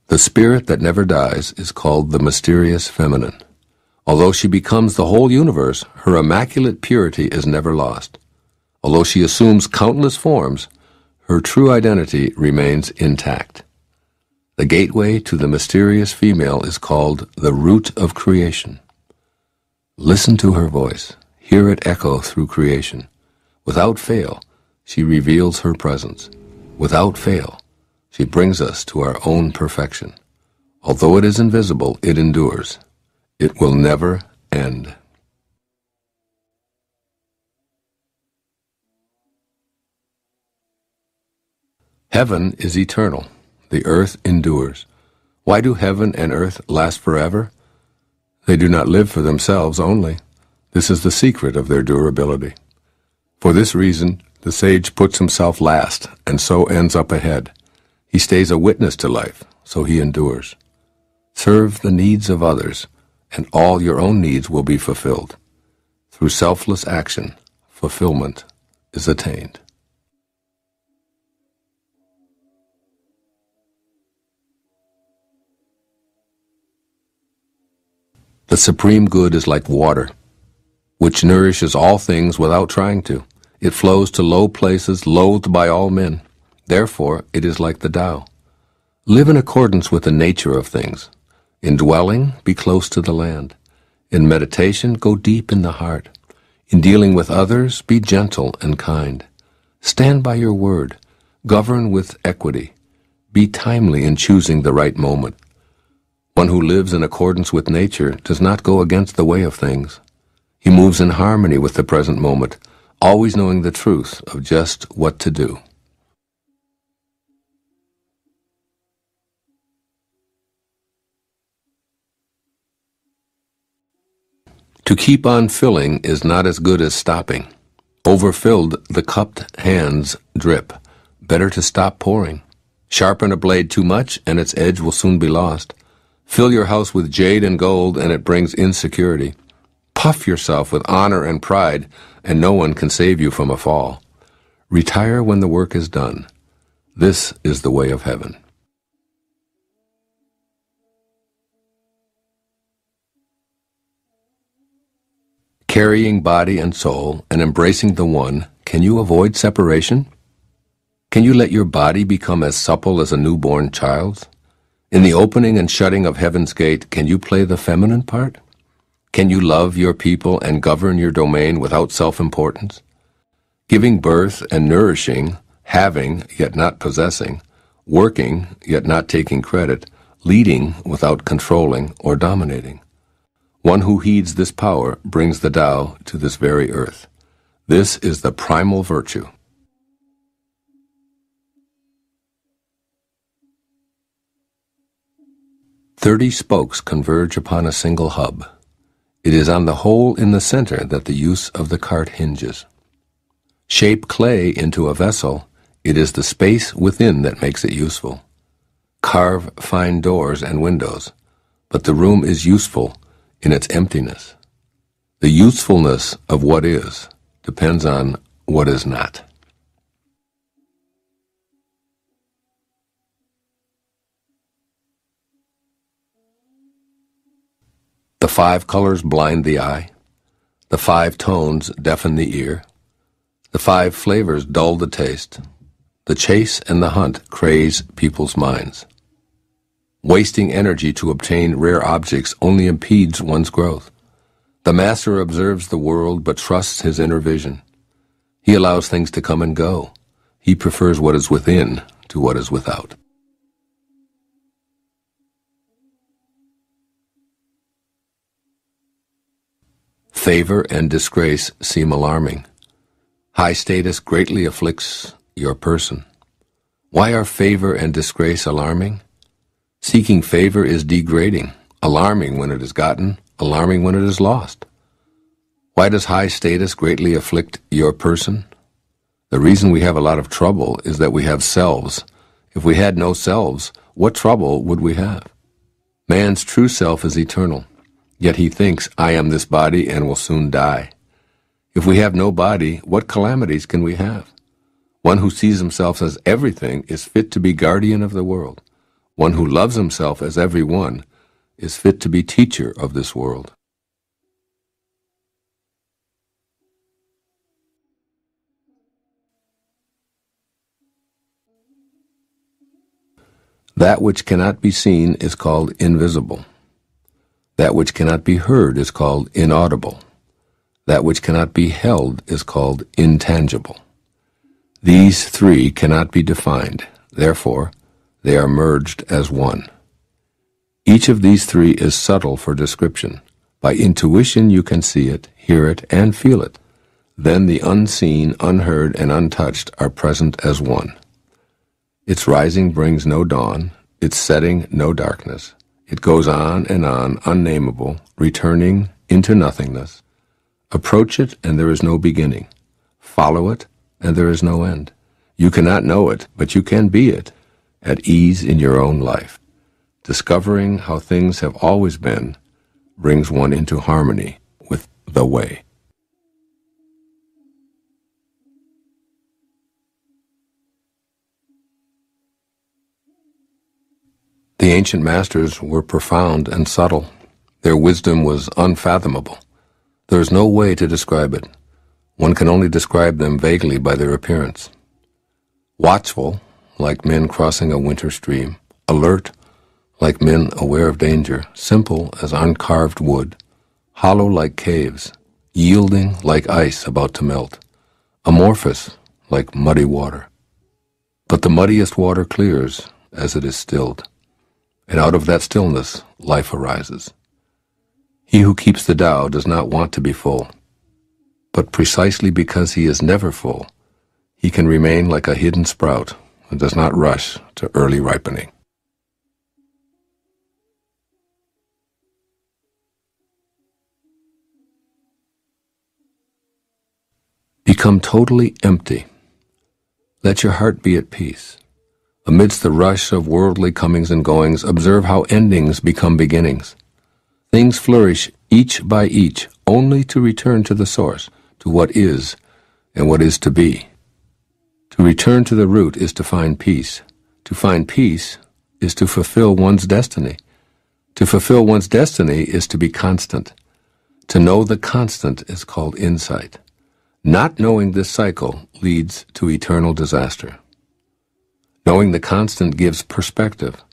The spirit that never dies is called the mysterious feminine. Although she becomes the whole universe, her immaculate purity is never lost. Although she assumes countless forms, her true identity remains intact. The gateway to the mysterious female is called the root of creation. Listen to her voice. Hear it echo through creation. Without fail, she reveals her presence. Without fail, she brings us to our own perfection. Although it is invisible, it endures. It will never end. Heaven is eternal. The earth endures. Why do heaven and earth last forever? They do not live for themselves only. This is the secret of their durability. For this reason, the sage puts himself last, and so ends up ahead. He stays a witness to life, so he endures. Serve the needs of others, and all your own needs will be fulfilled. Through selfless action, fulfillment is attained. The supreme good is like water, which nourishes all things without trying to. It flows to low places, loathed by all men. Therefore, it is like the Tao. Live in accordance with the nature of things. In dwelling, be close to the land. In meditation, go deep in the heart. In dealing with others, be gentle and kind. Stand by your word. Govern with equity. Be timely in choosing the right moment. One who lives in accordance with nature does not go against the way of things. He moves in harmony with the present moment, always knowing the truth of just what to do. To keep on filling is not as good as stopping. Overfilled, the cupped hands drip. Better to stop pouring. Sharpen a blade too much, and its edge will soon be lost. Fill your house with jade and gold, and it brings insecurity. Puff yourself with honor and pride, and no one can save you from a fall. Retire when the work is done. This is the way of heaven. Carrying body and soul and embracing the one, can you avoid separation? Can you let your body become as supple as a newborn child's? In the opening and shutting of heaven's gate, can you play the feminine part? Can you love your people and govern your domain without self-importance? Giving birth and nourishing, having yet not possessing, working yet not taking credit, leading without controlling or dominating. One who heeds this power brings the Tao to this very earth. This is the primal virtue. "30 spokes converge upon a single hub. It is on the hole in the center that the use of the cart hinges. Shape clay into a vessel, it is the space within that makes it useful. Carve fine doors and windows, but the room is useful in its emptiness. The usefulness of what is depends on what is not." The 5 colors blind the eye. The 5 tones deafen the ear. The 5 flavors dull the taste. The chase and the hunt craze people's minds. Wasting energy to obtain rare objects only impedes one's growth. The master observes the world but trusts his inner vision. He allows things to come and go. He prefers what is within to what is without. Favor and disgrace seem alarming. High status greatly afflicts your person. Why are favor and disgrace alarming? Seeking favor is degrading, alarming when it is gotten, alarming when it is lost. Why does high status greatly afflict your person? The reason we have a lot of trouble is that we have selves. If we had no selves, what trouble would we have? Man's true self is eternal. Yet he thinks, I am this body and will soon die. If we have no body, what calamities can we have? One who sees himself as everything is fit to be guardian of the world. One who loves himself as every one is fit to be teacher of this world. That which cannot be seen is called invisible. That which cannot be heard is called inaudible. That which cannot be held is called intangible. These 3 cannot be defined. Therefore, they are merged as one. Each of these 3 is subtle for description. By intuition you can see it, hear it, and feel it. Then the unseen, unheard, and untouched are present as one. Its rising brings no dawn, its setting no darkness. It goes on and on, unnameable, returning into nothingness. Approach it, and there is no beginning. Follow it, and there is no end. You cannot know it, but you can be it, at ease in your own life. Discovering how things have always been brings one into harmony with the way. The ancient masters were profound and subtle. Their wisdom was unfathomable. There is no way to describe it. One can only describe them vaguely by their appearance. Watchful, like men crossing a winter stream. Alert, like men aware of danger. Simple as uncarved wood. Hollow like caves. Yielding like ice about to melt. Amorphous like muddy water. But the muddiest water clears as it is stilled. And out of that stillness, life arises. He who keeps the Tao does not want to be full. But precisely because he is never full, he can remain like a hidden sprout and does not rush to early ripening. Become totally empty. Let your heart be at peace. Amidst the rush of worldly comings and goings, observe how endings become beginnings. Things flourish each by each, only to return to the source, to what is and what is to be. To return to the root is to find peace. To find peace is to fulfill one's destiny. To fulfill one's destiny is to be constant. To know the constant is called insight. Not knowing this cycle leads to eternal disaster. Knowing the constant gives perspective.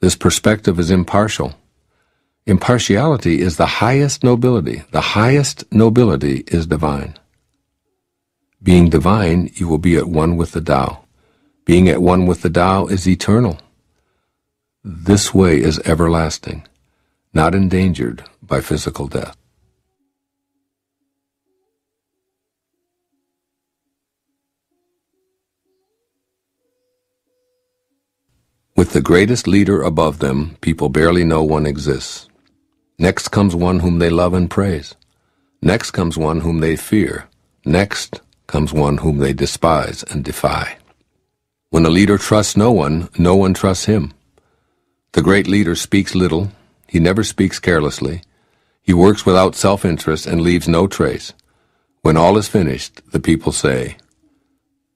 This perspective is impartial. Impartiality is the highest nobility. The highest nobility is divine. Being divine, you will be at one with the Tao. Being at one with the Tao is eternal. This way is everlasting, not endangered by physical death. With the greatest leader above them, people barely know one exists. Next comes one whom they love and praise. Next comes one whom they fear. Next comes one whom they despise and defy. When a leader trusts no one trusts him. The great leader speaks little. He never speaks carelessly. He works without self-interest and leaves no trace. When all is finished, the people say,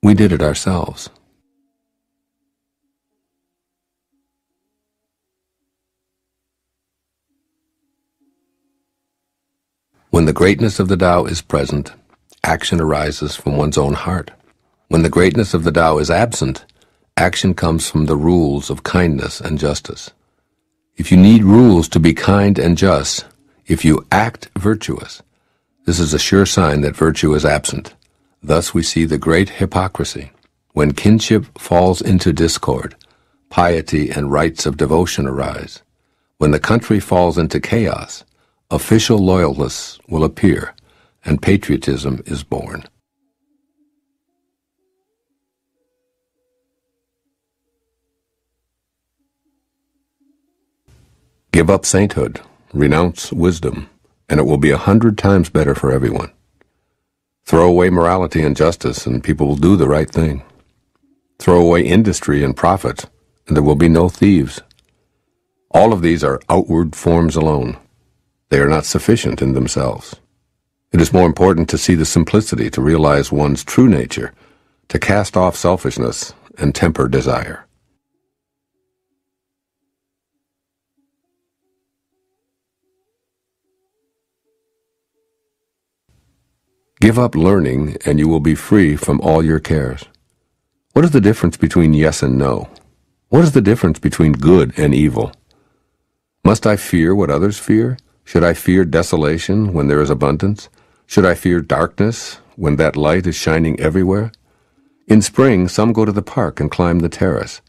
"We did it ourselves." When the greatness of the Tao is present, action arises from one's own heart. When the greatness of the Tao is absent, action comes from the rules of kindness and justice. If you need rules to be kind and just, if you act virtuous, this is a sure sign that virtue is absent. Thus we see the great hypocrisy. When kinship falls into discord, piety and rites of devotion arise. When the country falls into chaos, official loyalists will appear, and patriotism is born. Give up sainthood, renounce wisdom, and it will be 100 times better for everyone. Throw away morality and justice, and people will do the right thing. Throw away industry and profit, and there will be no thieves. All of these are outward forms alone. They are not sufficient in themselves. It is more important to see the simplicity, to realize one's true nature, to cast off selfishness and temper desire. Give up learning, and you will be free from all your cares. What is the difference between yes and no? What is the difference between good and evil? Must I fear what others fear? Should I fear desolation when there is abundance? Should I fear darkness when that light is shining everywhere? In spring, some go to the park and climb the terrace,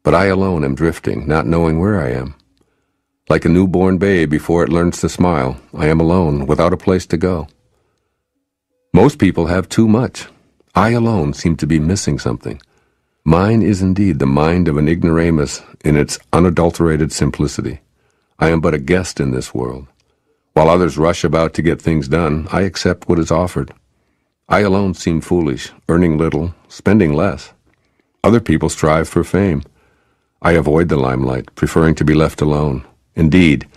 but I alone am drifting, not knowing where I am. Like a newborn babe before it learns to smile, I am alone, without a place to go. Most people have too much. I alone seem to be missing something. Mine is indeed the mind of an ignoramus in its unadulterated simplicity. I am but a guest in this world. While others rush about to get things done, I accept what is offered. I alone seem foolish, earning little, spending less. Other people strive for fame. I avoid the limelight, preferring to be left alone. Indeed,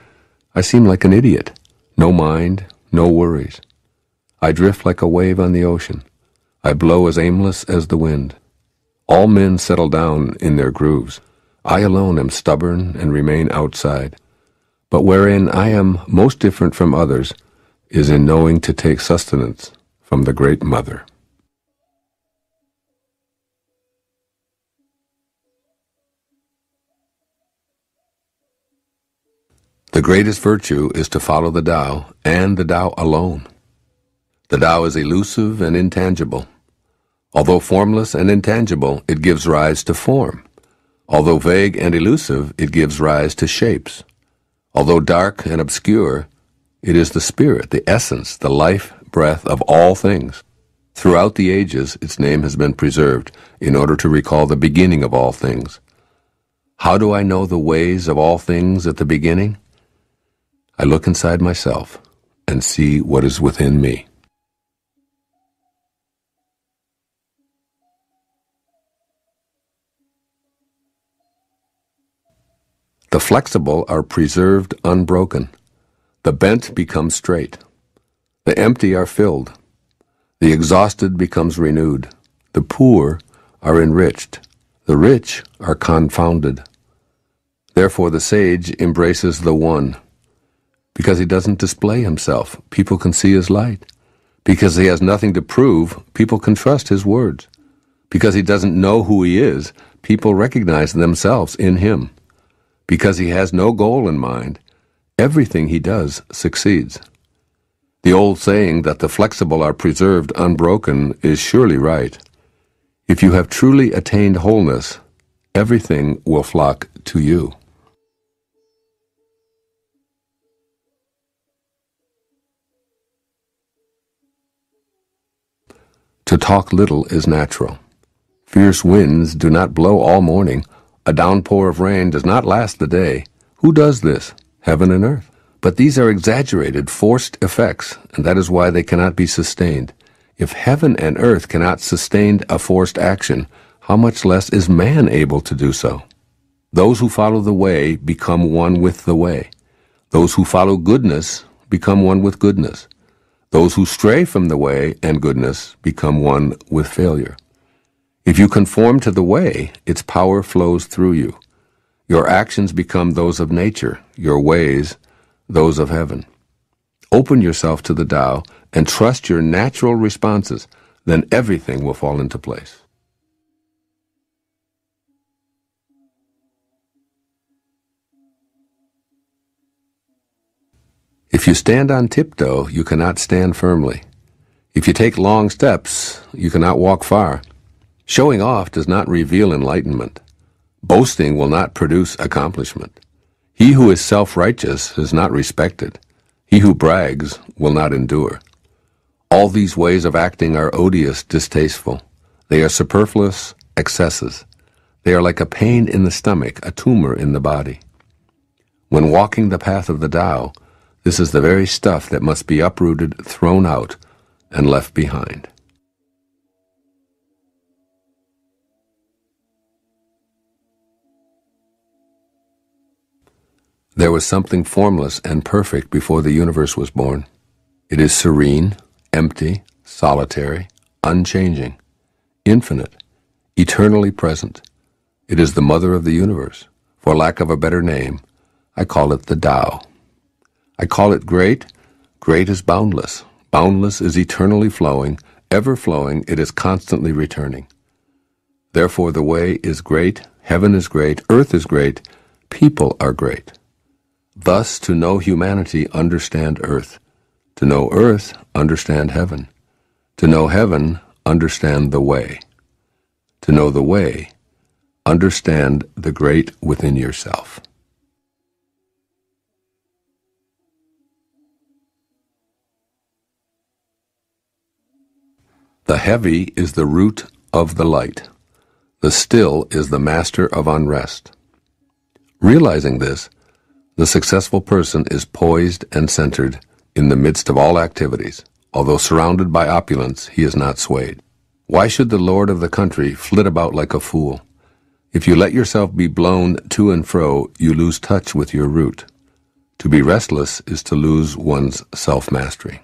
I seem like an idiot. No mind, no worries. I drift like a wave on the ocean. I blow as aimless as the wind. All men settle down in their grooves. I alone am stubborn and remain outside. But wherein I am most different from others is in knowing to take sustenance from the Great Mother. The greatest virtue is to follow the Tao, and the Tao alone. The Tao is elusive and intangible. Although formless and intangible, it gives rise to form. Although vague and elusive, it gives rise to shapes. Although dark and obscure, it is the spirit, the essence, the life breath of all things. Throughout the ages, its name has been preserved in order to recall the beginning of all things. How do I know the ways of all things at the beginning? I look inside myself and see what is within me. The flexible are preserved unbroken. The bent become straight. The empty are filled. The exhausted becomes renewed. The poor are enriched. The rich are confounded. Therefore the sage embraces the one. Because he doesn't display himself, people can see his light. Because he has nothing to prove, people can trust his words. Because he doesn't know who he is, people recognize themselves in him. Because he has no goal in mind, everything he does succeeds. The old saying that the flexible are preserved unbroken is surely right. If you have truly attained wholeness, everything will flock to you. To talk little is natural. Fierce winds do not blow all morning. A downpour of rain does not last the day. Who does this? Heaven and earth. But these are exaggerated, forced effects, and that is why they cannot be sustained. If heaven and earth cannot sustain a forced action, how much less is man able to do so? Those who follow the way become one with the way. Those who follow goodness become one with goodness. Those who stray from the way and goodness become one with failure. If you conform to the way, its power flows through you. Your actions become those of nature, your ways those of heaven. Open yourself to the Tao and trust your natural responses, then everything will fall into place. If you stand on tiptoe, you cannot stand firmly. If you take long steps, you cannot walk far. Showing off does not reveal enlightenment. Boasting will not produce accomplishment. He who is self-righteous is not respected. He who brags will not endure. All these ways of acting are odious, distasteful. They are superfluous excesses. They are like a pain in the stomach, a tumor in the body. When walking the path of the Tao, this is the very stuff that must be uprooted, thrown out, and left behind. There was something formless and perfect before the universe was born. It is serene, empty, solitary, unchanging, infinite, eternally present. It is the mother of the universe. For lack of a better name, I call it the Tao. I call it great. Great is boundless. Boundless is eternally flowing. Ever flowing, it is constantly returning. Therefore the way is great, heaven is great, earth is great, people are great. Thus, to know humanity, understand earth. To know earth, understand heaven. To know heaven, understand the way. To know the way, understand the great within yourself. The heavy is the root of the light. The still is the master of unrest. Realizing this, the successful person is poised and centered in the midst of all activities. Although surrounded by opulence, he is not swayed. Why should the lord of the country flit about like a fool? If you let yourself be blown to and fro, you lose touch with your root. To be restless is to lose one's self-mastery.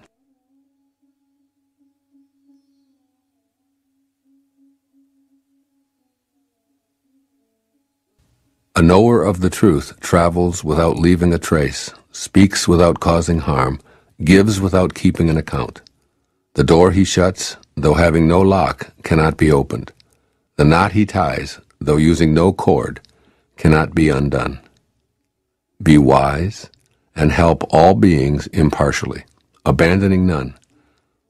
A knower of the truth travels without leaving a trace, speaks without causing harm, gives without keeping an account. The door he shuts, though having no lock, cannot be opened. The knot he ties, though using no cord, cannot be undone. Be wise, and help all beings impartially, abandoning none.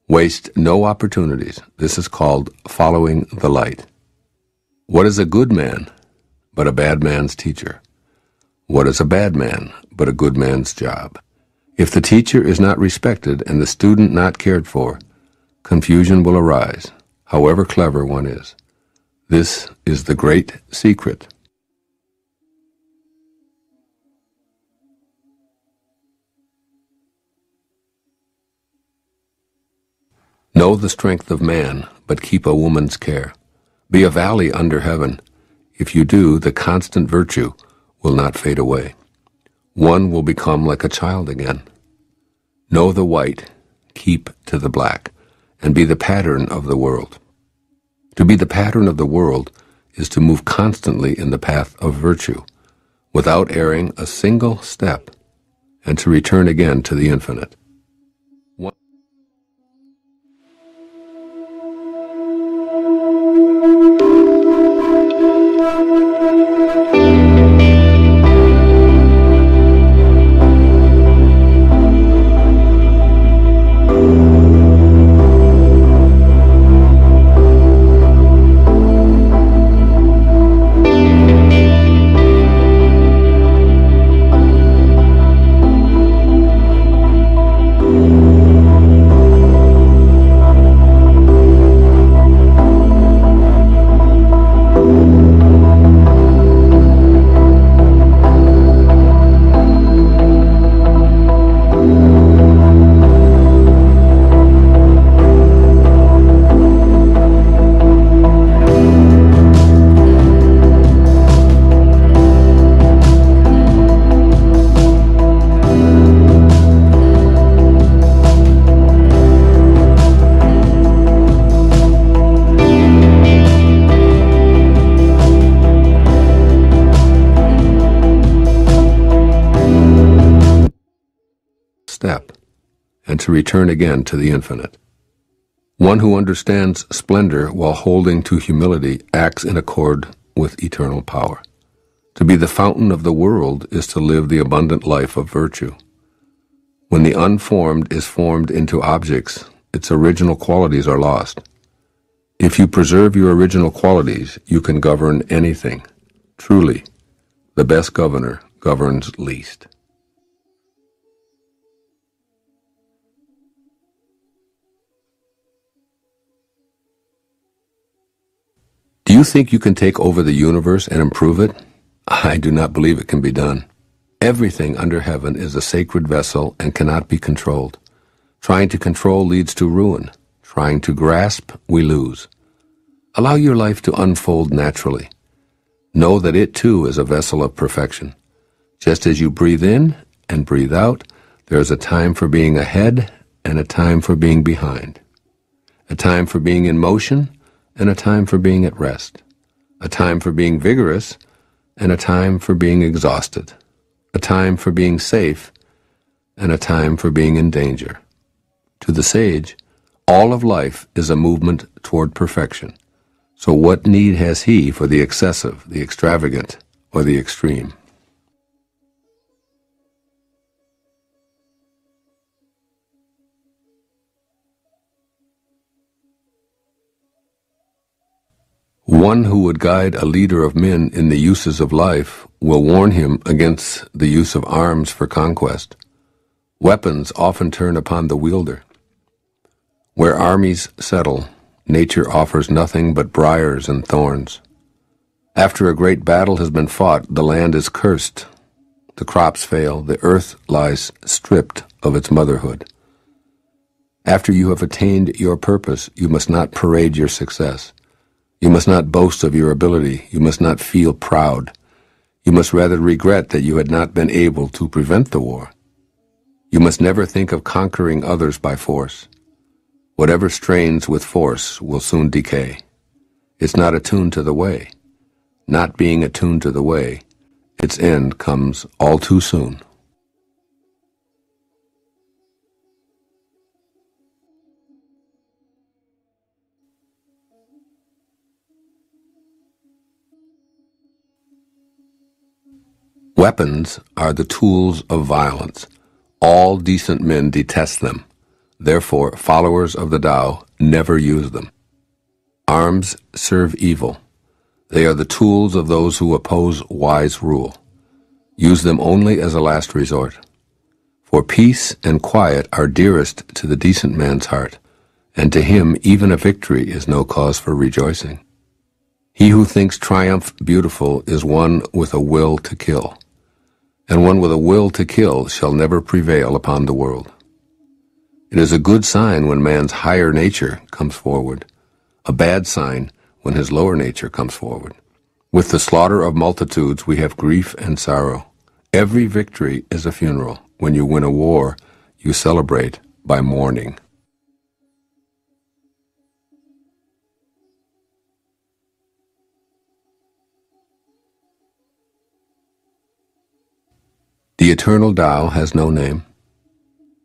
Waste no opportunities. This is called following the light. What is a good man but a bad man's teacher? What is a bad man but a good man's job? If the teacher is not respected and the student not cared for, confusion will arise, however clever one is. This is the great secret. Know the strength of man, but keep a woman's care. Be a valley under heaven. If you do, the constant virtue will not fade away. One will become like a child again. Know the white, keep to the black, and be the pattern of the world. To be the pattern of the world is to move constantly in the path of virtue, without erring a single step, and to return again to the infinite. Step, and to return again to the infinite. One who understands splendor while holding to humility acts in accord with eternal power. To be the fountain of the world is to live the abundant life of virtue. When the unformed is formed into objects, its original qualities are lost. If you preserve your original qualities, you can govern anything. Truly, the best governor governs least. Do you think you can take over the universe and improve it? I do not believe it can be done. Everything under heaven is a sacred vessel and cannot be controlled. Trying to control leads to ruin. Trying to grasp, we lose. Allow your life to unfold naturally. Know that it too is a vessel of perfection. Just as you breathe in and breathe out, there is a time for being ahead and a time for being behind. A time for being in motion and a time for being at rest, a time for being vigorous, and a time for being exhausted, a time for being safe, and a time for being in danger. To the sage, all of life is a movement toward perfection. So what need has he for the excessive, the extravagant, or the extreme? One who would guide a leader of men in the uses of life will warn him against the use of arms for conquest. Weapons often turn upon the wielder. Where armies settle, nature offers nothing but briars and thorns. After a great battle has been fought, the land is cursed. The crops fail, the earth lies stripped of its motherhood. After you have attained your purpose, you must not parade your success. You must not boast of your ability. You must not feel proud. You must rather regret that you had not been able to prevent the war. You must never think of conquering others by force. Whatever strains with force will soon decay. It's not attuned to the way. Not being attuned to the way its end comes all too soon. Weapons are the tools of violence. All decent men detest them. Therefore, followers of the Tao never use them. Arms serve evil. They are the tools of those who oppose wise rule. Use them only as a last resort. For peace and quiet are dearest to the decent man's heart, and to him even a victory is no cause for rejoicing. He who thinks triumph beautiful is one with a will to kill, and one with a will to kill shall never prevail upon the world. It is a good sign when man's higher nature comes forward, a bad sign when his lower nature comes forward. With the slaughter of multitudes we have grief and sorrow. Every victory is a funeral. When you win a war, you celebrate by mourning. The eternal Tao has no name.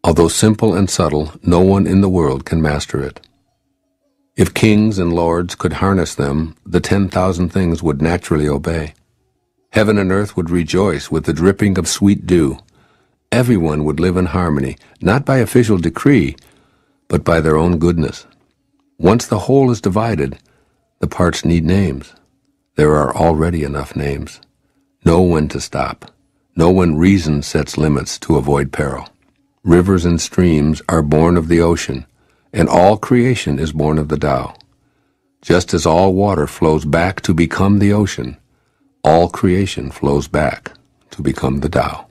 Although simple and subtle, no one in the world can master it. If kings and lords could harness them, the 10,000 things would naturally obey. Heaven and earth would rejoice with the dripping of sweet dew. Everyone would live in harmony, not by official decree, but by their own goodness. Once the whole is divided, the parts need names. There are already enough names. Know when to stop. Know when reason sets limits to avoid peril. Rivers and streams are born of the ocean, and all creation is born of the Tao. Just as all water flows back to become the ocean, all creation flows back to become the Tao.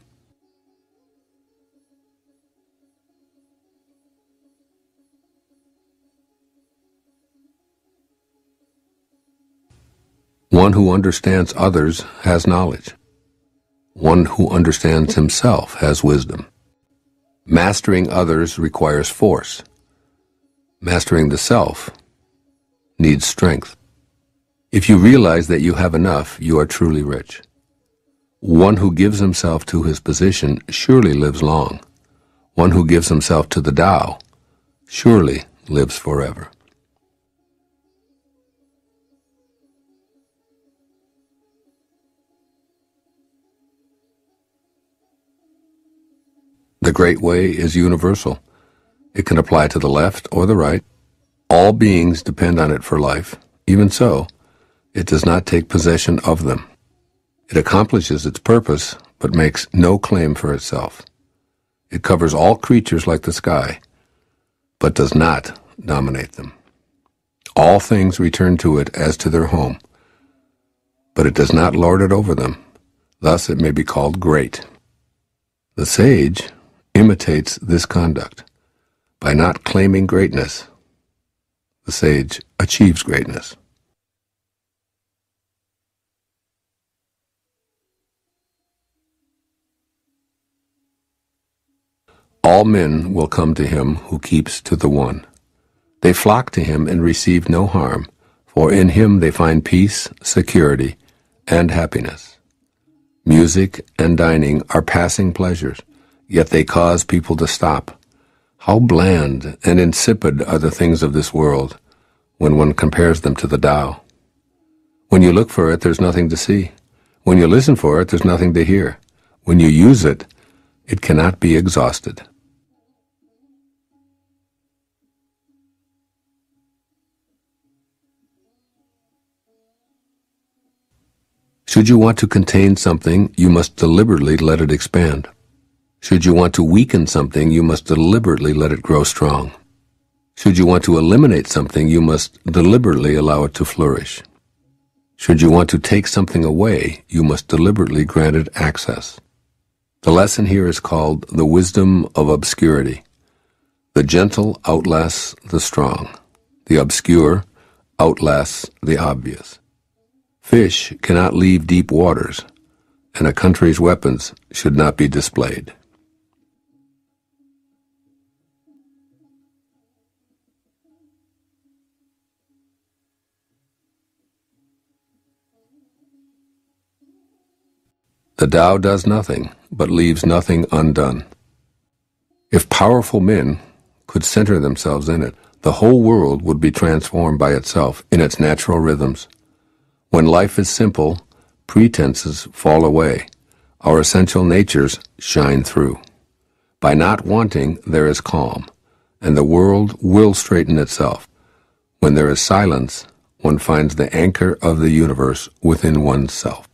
One who understands others has knowledge. One who understands himself has wisdom. Mastering others requires force. Mastering the self needs strength. If you realize that you have enough, you are truly rich. One who gives himself to his position surely lives long. One who gives himself to the Tao surely lives forever. The Great Way is universal. It can apply to the left or the right. All beings depend on it for life. Even so, it does not take possession of them. It accomplishes its purpose, but makes no claim for itself. It covers all creatures like the sky, but does not dominate them. All things return to it as to their home, but it does not lord it over them. Thus it may be called great. The sage imitates this conduct. By not claiming greatness, the sage achieves greatness. All men will come to him who keeps to the one. They flock to him and receive no harm, for in him they find peace, security, and happiness. Music and dining are passing pleasures, yet they cause people to stop. How bland and insipid are the things of this world when one compares them to the Tao. When you look for it, there's nothing to see. When you listen for it, there's nothing to hear. When you use it, it cannot be exhausted. Should you want to contain something, you must deliberately let it expand. Should you want to weaken something, you must deliberately let it grow strong. Should you want to eliminate something, you must deliberately allow it to flourish. Should you want to take something away, you must deliberately grant it access. The lesson here is called the wisdom of obscurity. The gentle outlasts the strong. The obscure outlasts the obvious. Fish cannot leave deep waters, and a country's weapons should not be displayed. The Tao does nothing, but leaves nothing undone. If powerful men could center themselves in it, the whole world would be transformed by itself in its natural rhythms. When life is simple, pretenses fall away. Our essential natures shine through. By not wanting, there is calm, and the world will straighten itself. When there is silence, one finds the anchor of the universe within oneself.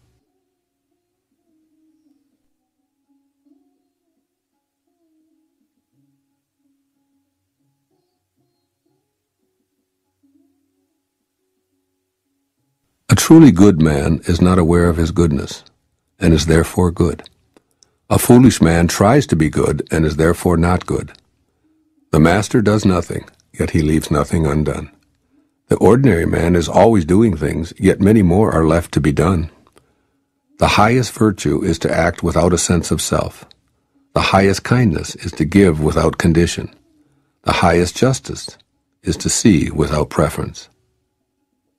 A truly good man is not aware of his goodness, and is therefore good. A foolish man tries to be good, and is therefore not good. The master does nothing, yet he leaves nothing undone. The ordinary man is always doing things, yet many more are left to be done. The highest virtue is to act without a sense of self. The highest kindness is to give without condition. The highest justice is to see without preference.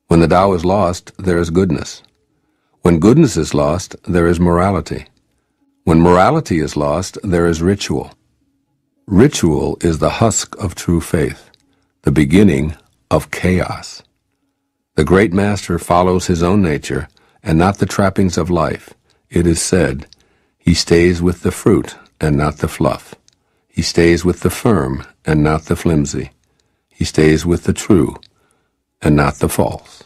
When the Tao is lost, there is goodness. When goodness is lost, there is morality. When morality is lost, there is ritual. Ritual is the husk of true faith, the beginning of chaos. The great master follows his own nature and not the trappings of life. It is said, he stays with the fruit and not the fluff. He stays with the firm and not the flimsy. He stays with the true and not the false.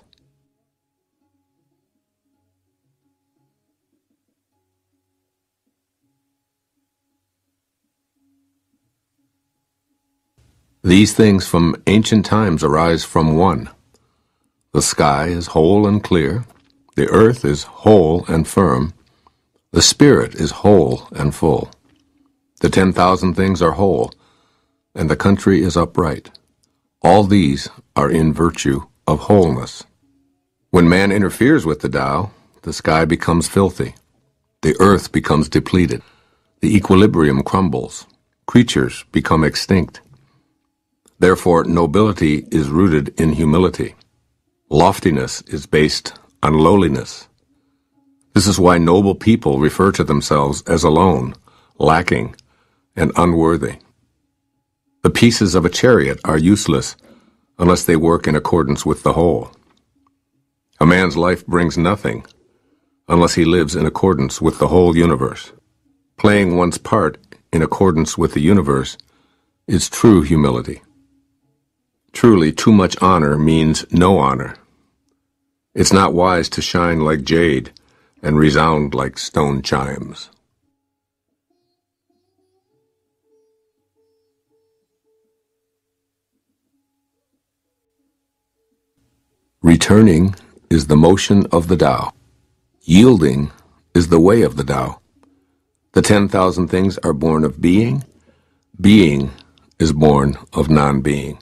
These things from ancient times arise from one. The sky is whole and clear, the earth is whole and firm, the spirit is whole and full. The 10,000 things are whole, and the country is upright. All these are in virtue of wholeness. When man interferes with the Tao, the sky becomes filthy, the earth becomes depleted, the equilibrium crumbles, creatures become extinct. Therefore, nobility is rooted in humility. Loftiness is based on lowliness. This is why noble people refer to themselves as alone, lacking, and unworthy. The pieces of a chariot are useless unless they work in accordance with the whole. A man's life brings nothing unless he lives in accordance with the whole universe. Playing one's part in accordance with the universe is true humility. Truly, too much honor means no honor. It's not wise to shine like jade and resound like stone chimes. Returning is the motion of the Tao. Yielding is the way of the Tao. The 10,000 things are born of being. Being is born of non-being.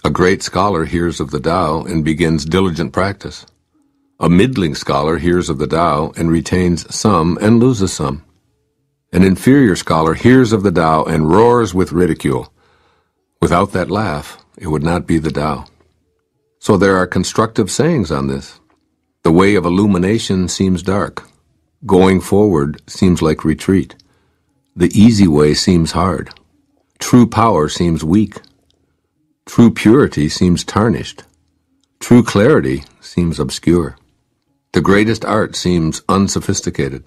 A great scholar hears of the Tao and begins diligent practice. A middling scholar hears of the Tao and retains some and loses some. An inferior scholar hears of the Tao and roars with ridicule. Without that laugh, it would not be the Tao. So there are constructive sayings on this. The way of illumination seems dark. Going forward seems like retreat. The easy way seems hard. True power seems weak. True purity seems tarnished. True clarity seems obscure. The greatest art seems unsophisticated.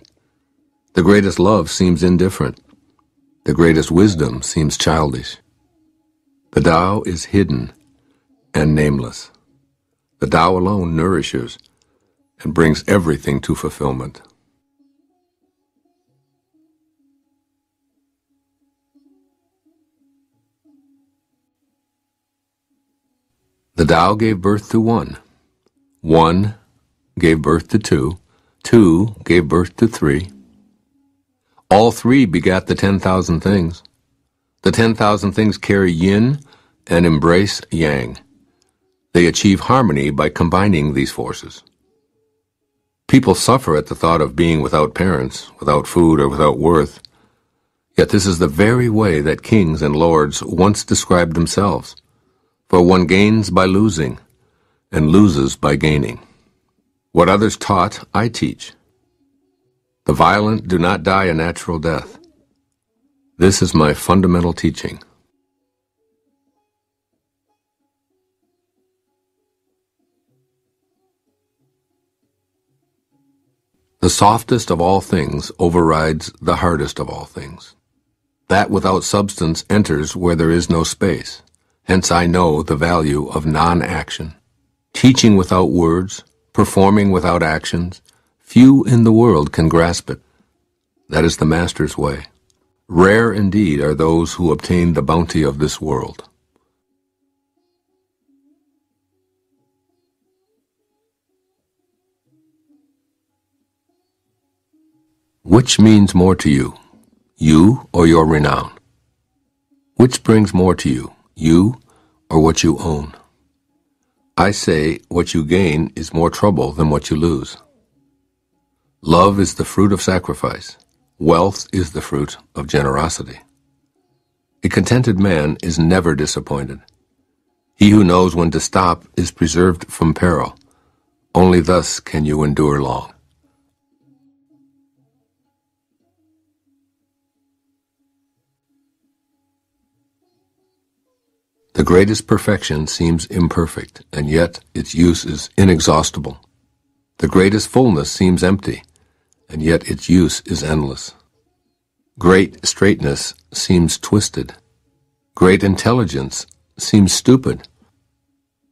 The greatest love seems indifferent. The greatest wisdom seems childish. The Tao is hidden and nameless. The Tao alone nourishes and brings everything to fulfillment. The Tao gave birth to one. One gave birth to two. Two gave birth to three. All three begat the 10,000 things. The 10,000 things carry yin and embrace yang. They achieve harmony by combining these forces. People suffer at the thought of being without parents, without food, or without worth. Yet this is the very way that kings and lords once described themselves. For one gains by losing, and loses by gaining. What others taught, I teach. The violent do not die a natural death. This is my fundamental teaching. The softest of all things overrides the hardest of all things. That without substance enters where there is no space. Hence I know the value of non-action. Teaching without words, performing without actions, few in the world can grasp it. That is the Master's way. Rare indeed are those who obtain the bounty of this world. Which means more to you, you or your renown? Which brings more to you, you or what you own? I say what you gain is more trouble than what you lose. Love is the fruit of sacrifice. Wealth is the fruit of generosity. A contented man is never disappointed. He who knows when to stop is preserved from peril. Only thus can you endure long. The greatest perfection seems imperfect, and yet its use is inexhaustible. The greatest fullness seems empty, and yet its use is endless. Great straightness seems twisted. Great intelligence seems stupid.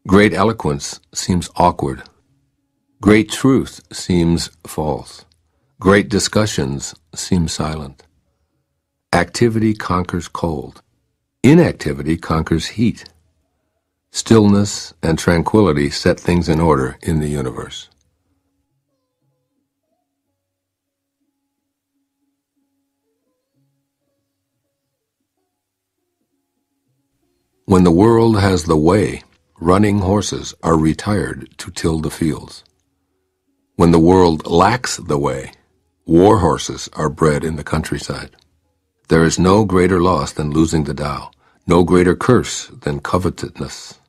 Great eloquence seems awkward. Great truth seems false. Great discussions seem silent. Activity conquers cold. Inactivity conquers heat. Stillness and tranquility set things in order in the universe. When the world has the way, running horses are retired to till the fields. When the world lacks the way, war horses are bred in the countryside. There is no greater loss than losing the Tao, no greater curse than covetousness,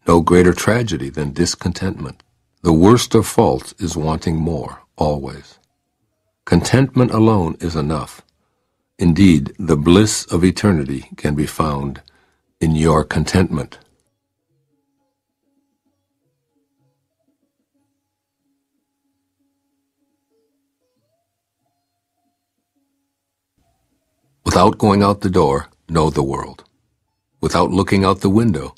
no greater tragedy than discontentment. The worst of faults is wanting more, always. Contentment alone is enough. Indeed, the bliss of eternity can be found in your contentment. Without going out the door, know the world. Without looking out the window,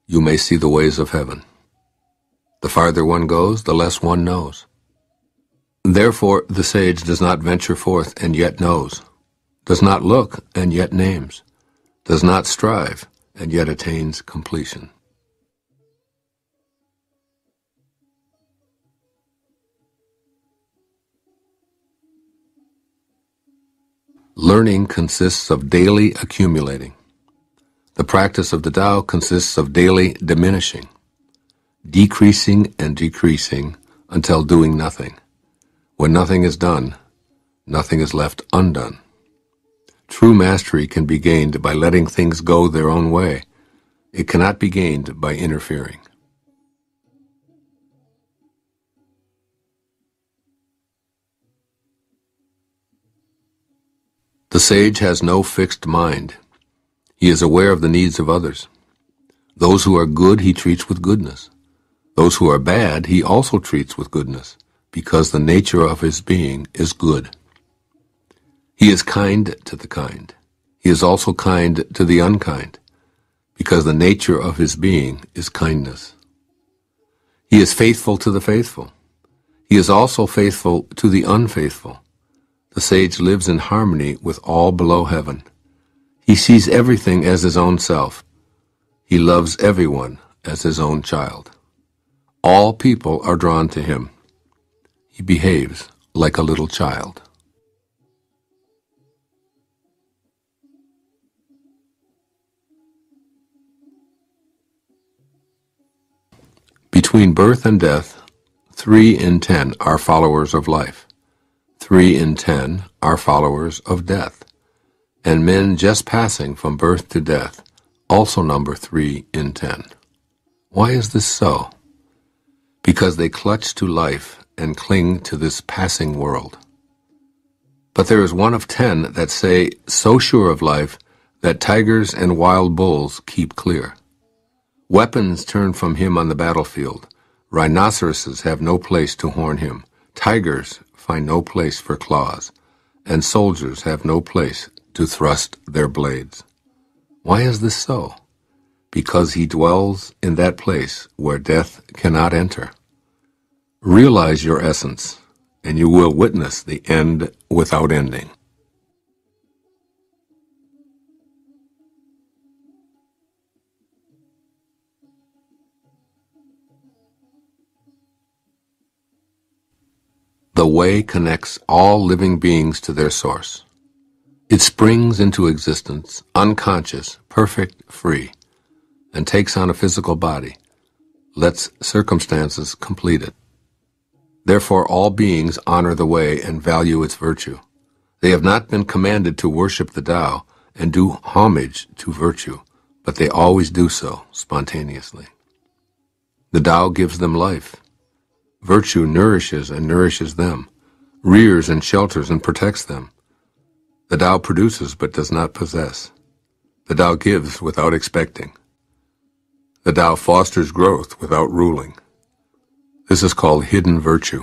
you may see the ways of heaven. The farther one goes, the less one knows. Therefore, the sage does not venture forth and yet knows, does not look and yet names, does not strive and yet attains completion. Learning consists of daily accumulating. The practice of the Tao consists of daily diminishing, decreasing and decreasing until doing nothing. When nothing is done, nothing is left undone. True mastery can be gained by letting things go their own way. It cannot be gained by interfering. The sage has no fixed mind. He is aware of the needs of others. Those who are good he treats with goodness. Those who are bad he also treats with goodness, because the nature of his being is good. He is kind to the kind. He is also kind to the unkind, because the nature of his being is kindness. He is faithful to the faithful. He is also faithful to the unfaithful. The sage lives in harmony with all below heaven. He sees everything as his own self. He loves everyone as his own child. All people are drawn to him. He behaves like a little child. Between birth and death, 3 in 10 are followers of life. 3 in 10 are followers of death. and men just passing from birth to death also number 3 in 10. Why is this so? Because they clutch to life and cling to this passing world. But there is one of 10 that say, so sure of life, that tigers and wild bulls keep clear. Weapons turn from him on the battlefield. Rhinoceroses have no place to horn him. Tigers find no place for claws. And soldiers have no place to thrust their blades. Why is this so? Because he dwells in that place where death cannot enter. Realize your essence, and you will witness the end without ending. The way connects all living beings to their source. It springs into existence, unconscious, perfect, free, and takes on a physical body, lets circumstances complete it. Therefore all beings honor the way and value its virtue. They have not been commanded to worship the Tao and do homage to virtue, but they always do so spontaneously. The Tao gives them life. Virtue nourishes and nourishes them, rears and shelters and protects them. The Tao produces but does not possess. The Tao gives without expecting. The Tao fosters growth without ruling. This is called hidden virtue.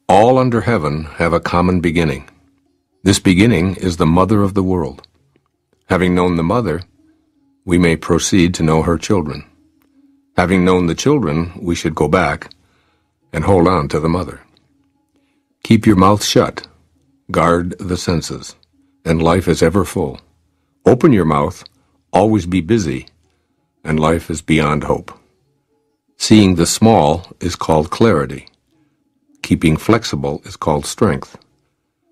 All under heaven have a common beginning. This beginning is the mother of the world. Having known the mother, we may proceed to know her children. Having known the children, we should go back and hold on to the mother. Keep your mouth shut, guard the senses, and life is ever full. Open your mouth, always be busy, and life is beyond hope. Seeing the small is called clarity. Keeping flexible is called strength.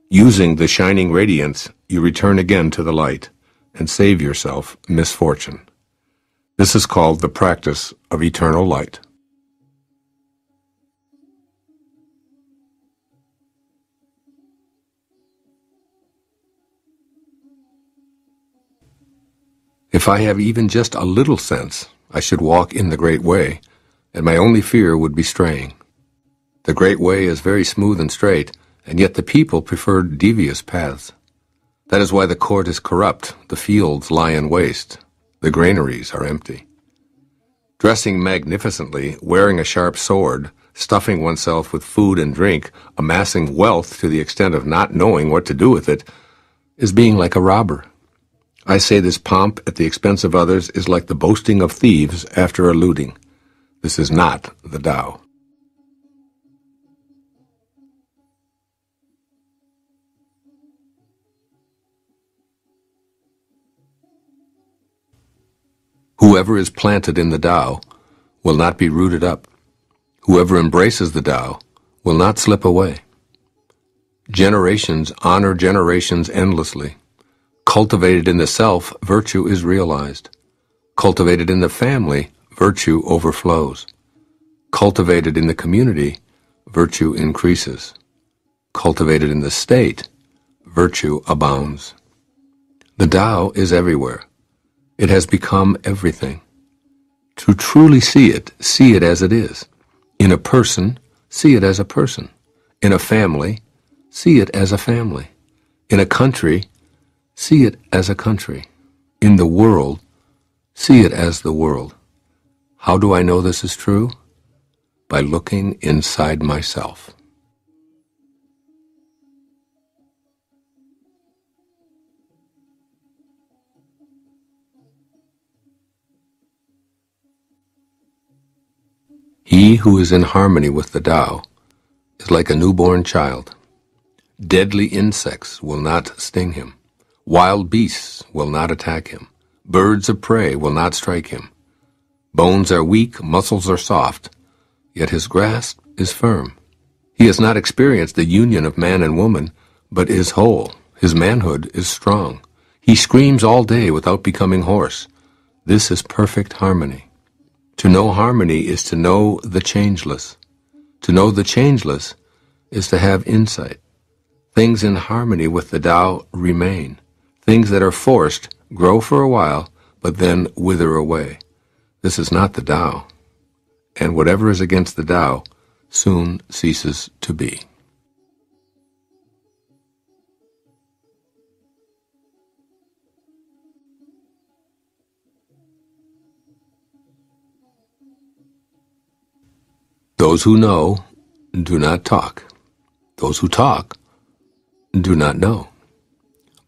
Using the shining radiance, you return again to the light and save yourself misfortune. This is called the practice of eternal light. If I have even just a little sense, I should walk in the great way, and my only fear would be straying. The great way is very smooth and straight, and yet the people prefer devious paths. That is why the court is corrupt, the fields lie in waste, the granaries are empty. Dressing magnificently, wearing a sharp sword, stuffing oneself with food and drink, amassing wealth to the extent of not knowing what to do with it, is being like a robber. I say this pomp at the expense of others is like the boasting of thieves after a looting. This is not the Tao. Whoever is planted in the Tao will not be rooted up. Whoever embraces the Tao will not slip away. Generations honor generations endlessly. Cultivated in the self, virtue is realized. Cultivated in the family, virtue overflows. Cultivated in the community, virtue increases. Cultivated in the state, virtue abounds. The Tao is everywhere. It has become everything. To truly see it as it is. In a person, see it as a person. In a family, see it as a family. In a country, see it as a country. In the world, see it as the world. How do I know this is true? By looking inside myself. He who is in harmony with the Tao is like a newborn child. Deadly insects will not sting him. Wild beasts will not attack him. Birds of prey will not strike him. Bones are weak, muscles are soft, yet his grasp is firm. He has not experienced the union of man and woman, but is whole. His manhood is strong. He screams all day without becoming hoarse. This is perfect harmony. To know harmony is to know the changeless. To know the changeless is to have insight. Things in harmony with the Tao remain. Things that are forced grow for a while, but then wither away. This is not the Tao. And whatever is against the Tao soon ceases to be. Those who know do not talk. Those who talk do not know.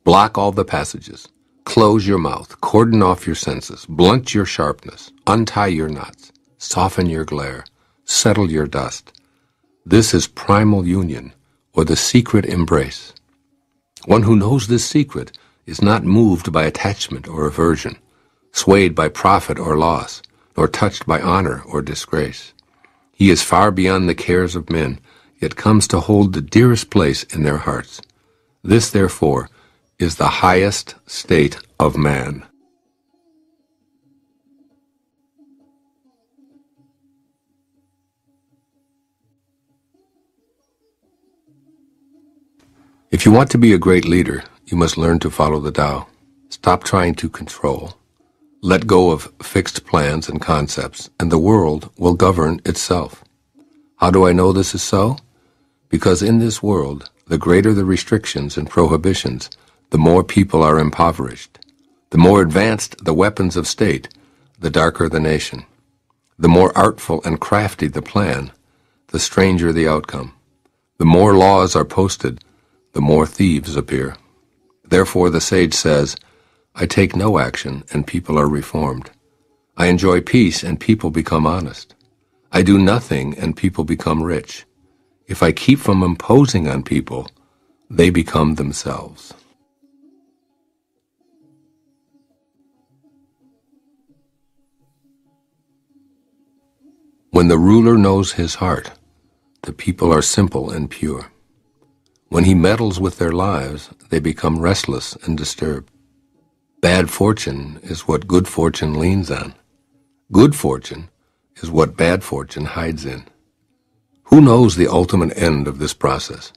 Block all the passages. Close your mouth. Cordon off your senses. Blunt your sharpness. Untie your knots. Soften your glare. Settle your dust. This is primal union, or the secret embrace. One who knows this secret is not moved by attachment or aversion, swayed by profit or loss, nor touched by honor or disgrace. He is far beyond the cares of men, yet comes to hold the dearest place in their hearts. This, therefore, is the highest state of man. If you want to be a great leader, you must learn to follow the Tao. Stop trying to control. Let go of fixed plans and concepts, and the world will govern itself. How do I know this is so? Because in this world, the greater the restrictions and prohibitions, the more people are impoverished. The more advanced the weapons of state, the darker the nation. The more artful and crafty the plan, the stranger the outcome. The more laws are posted, the more thieves appear. Therefore the sage says, I take no action, and people are reformed. I enjoy peace, and people become honest. I do nothing, and people become rich. If I keep from imposing on people, they become themselves. When the ruler knows his heart, the people are simple and pure. When he meddles with their lives, they become restless and disturbed. Bad fortune is what good fortune leans on. Good fortune is what bad fortune hides in. Who knows the ultimate end of this process?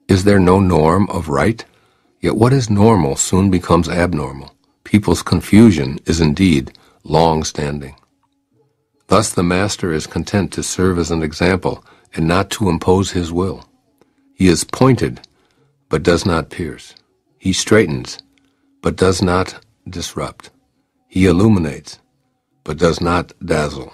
Is there no norm of right? Yet what is normal soon becomes abnormal. People's confusion is indeed long-standing. Thus the master is content to serve as an example and not to impose his will. He is pointed, but does not pierce. He straightens, but does not disrupt. He illuminates, but does not dazzle.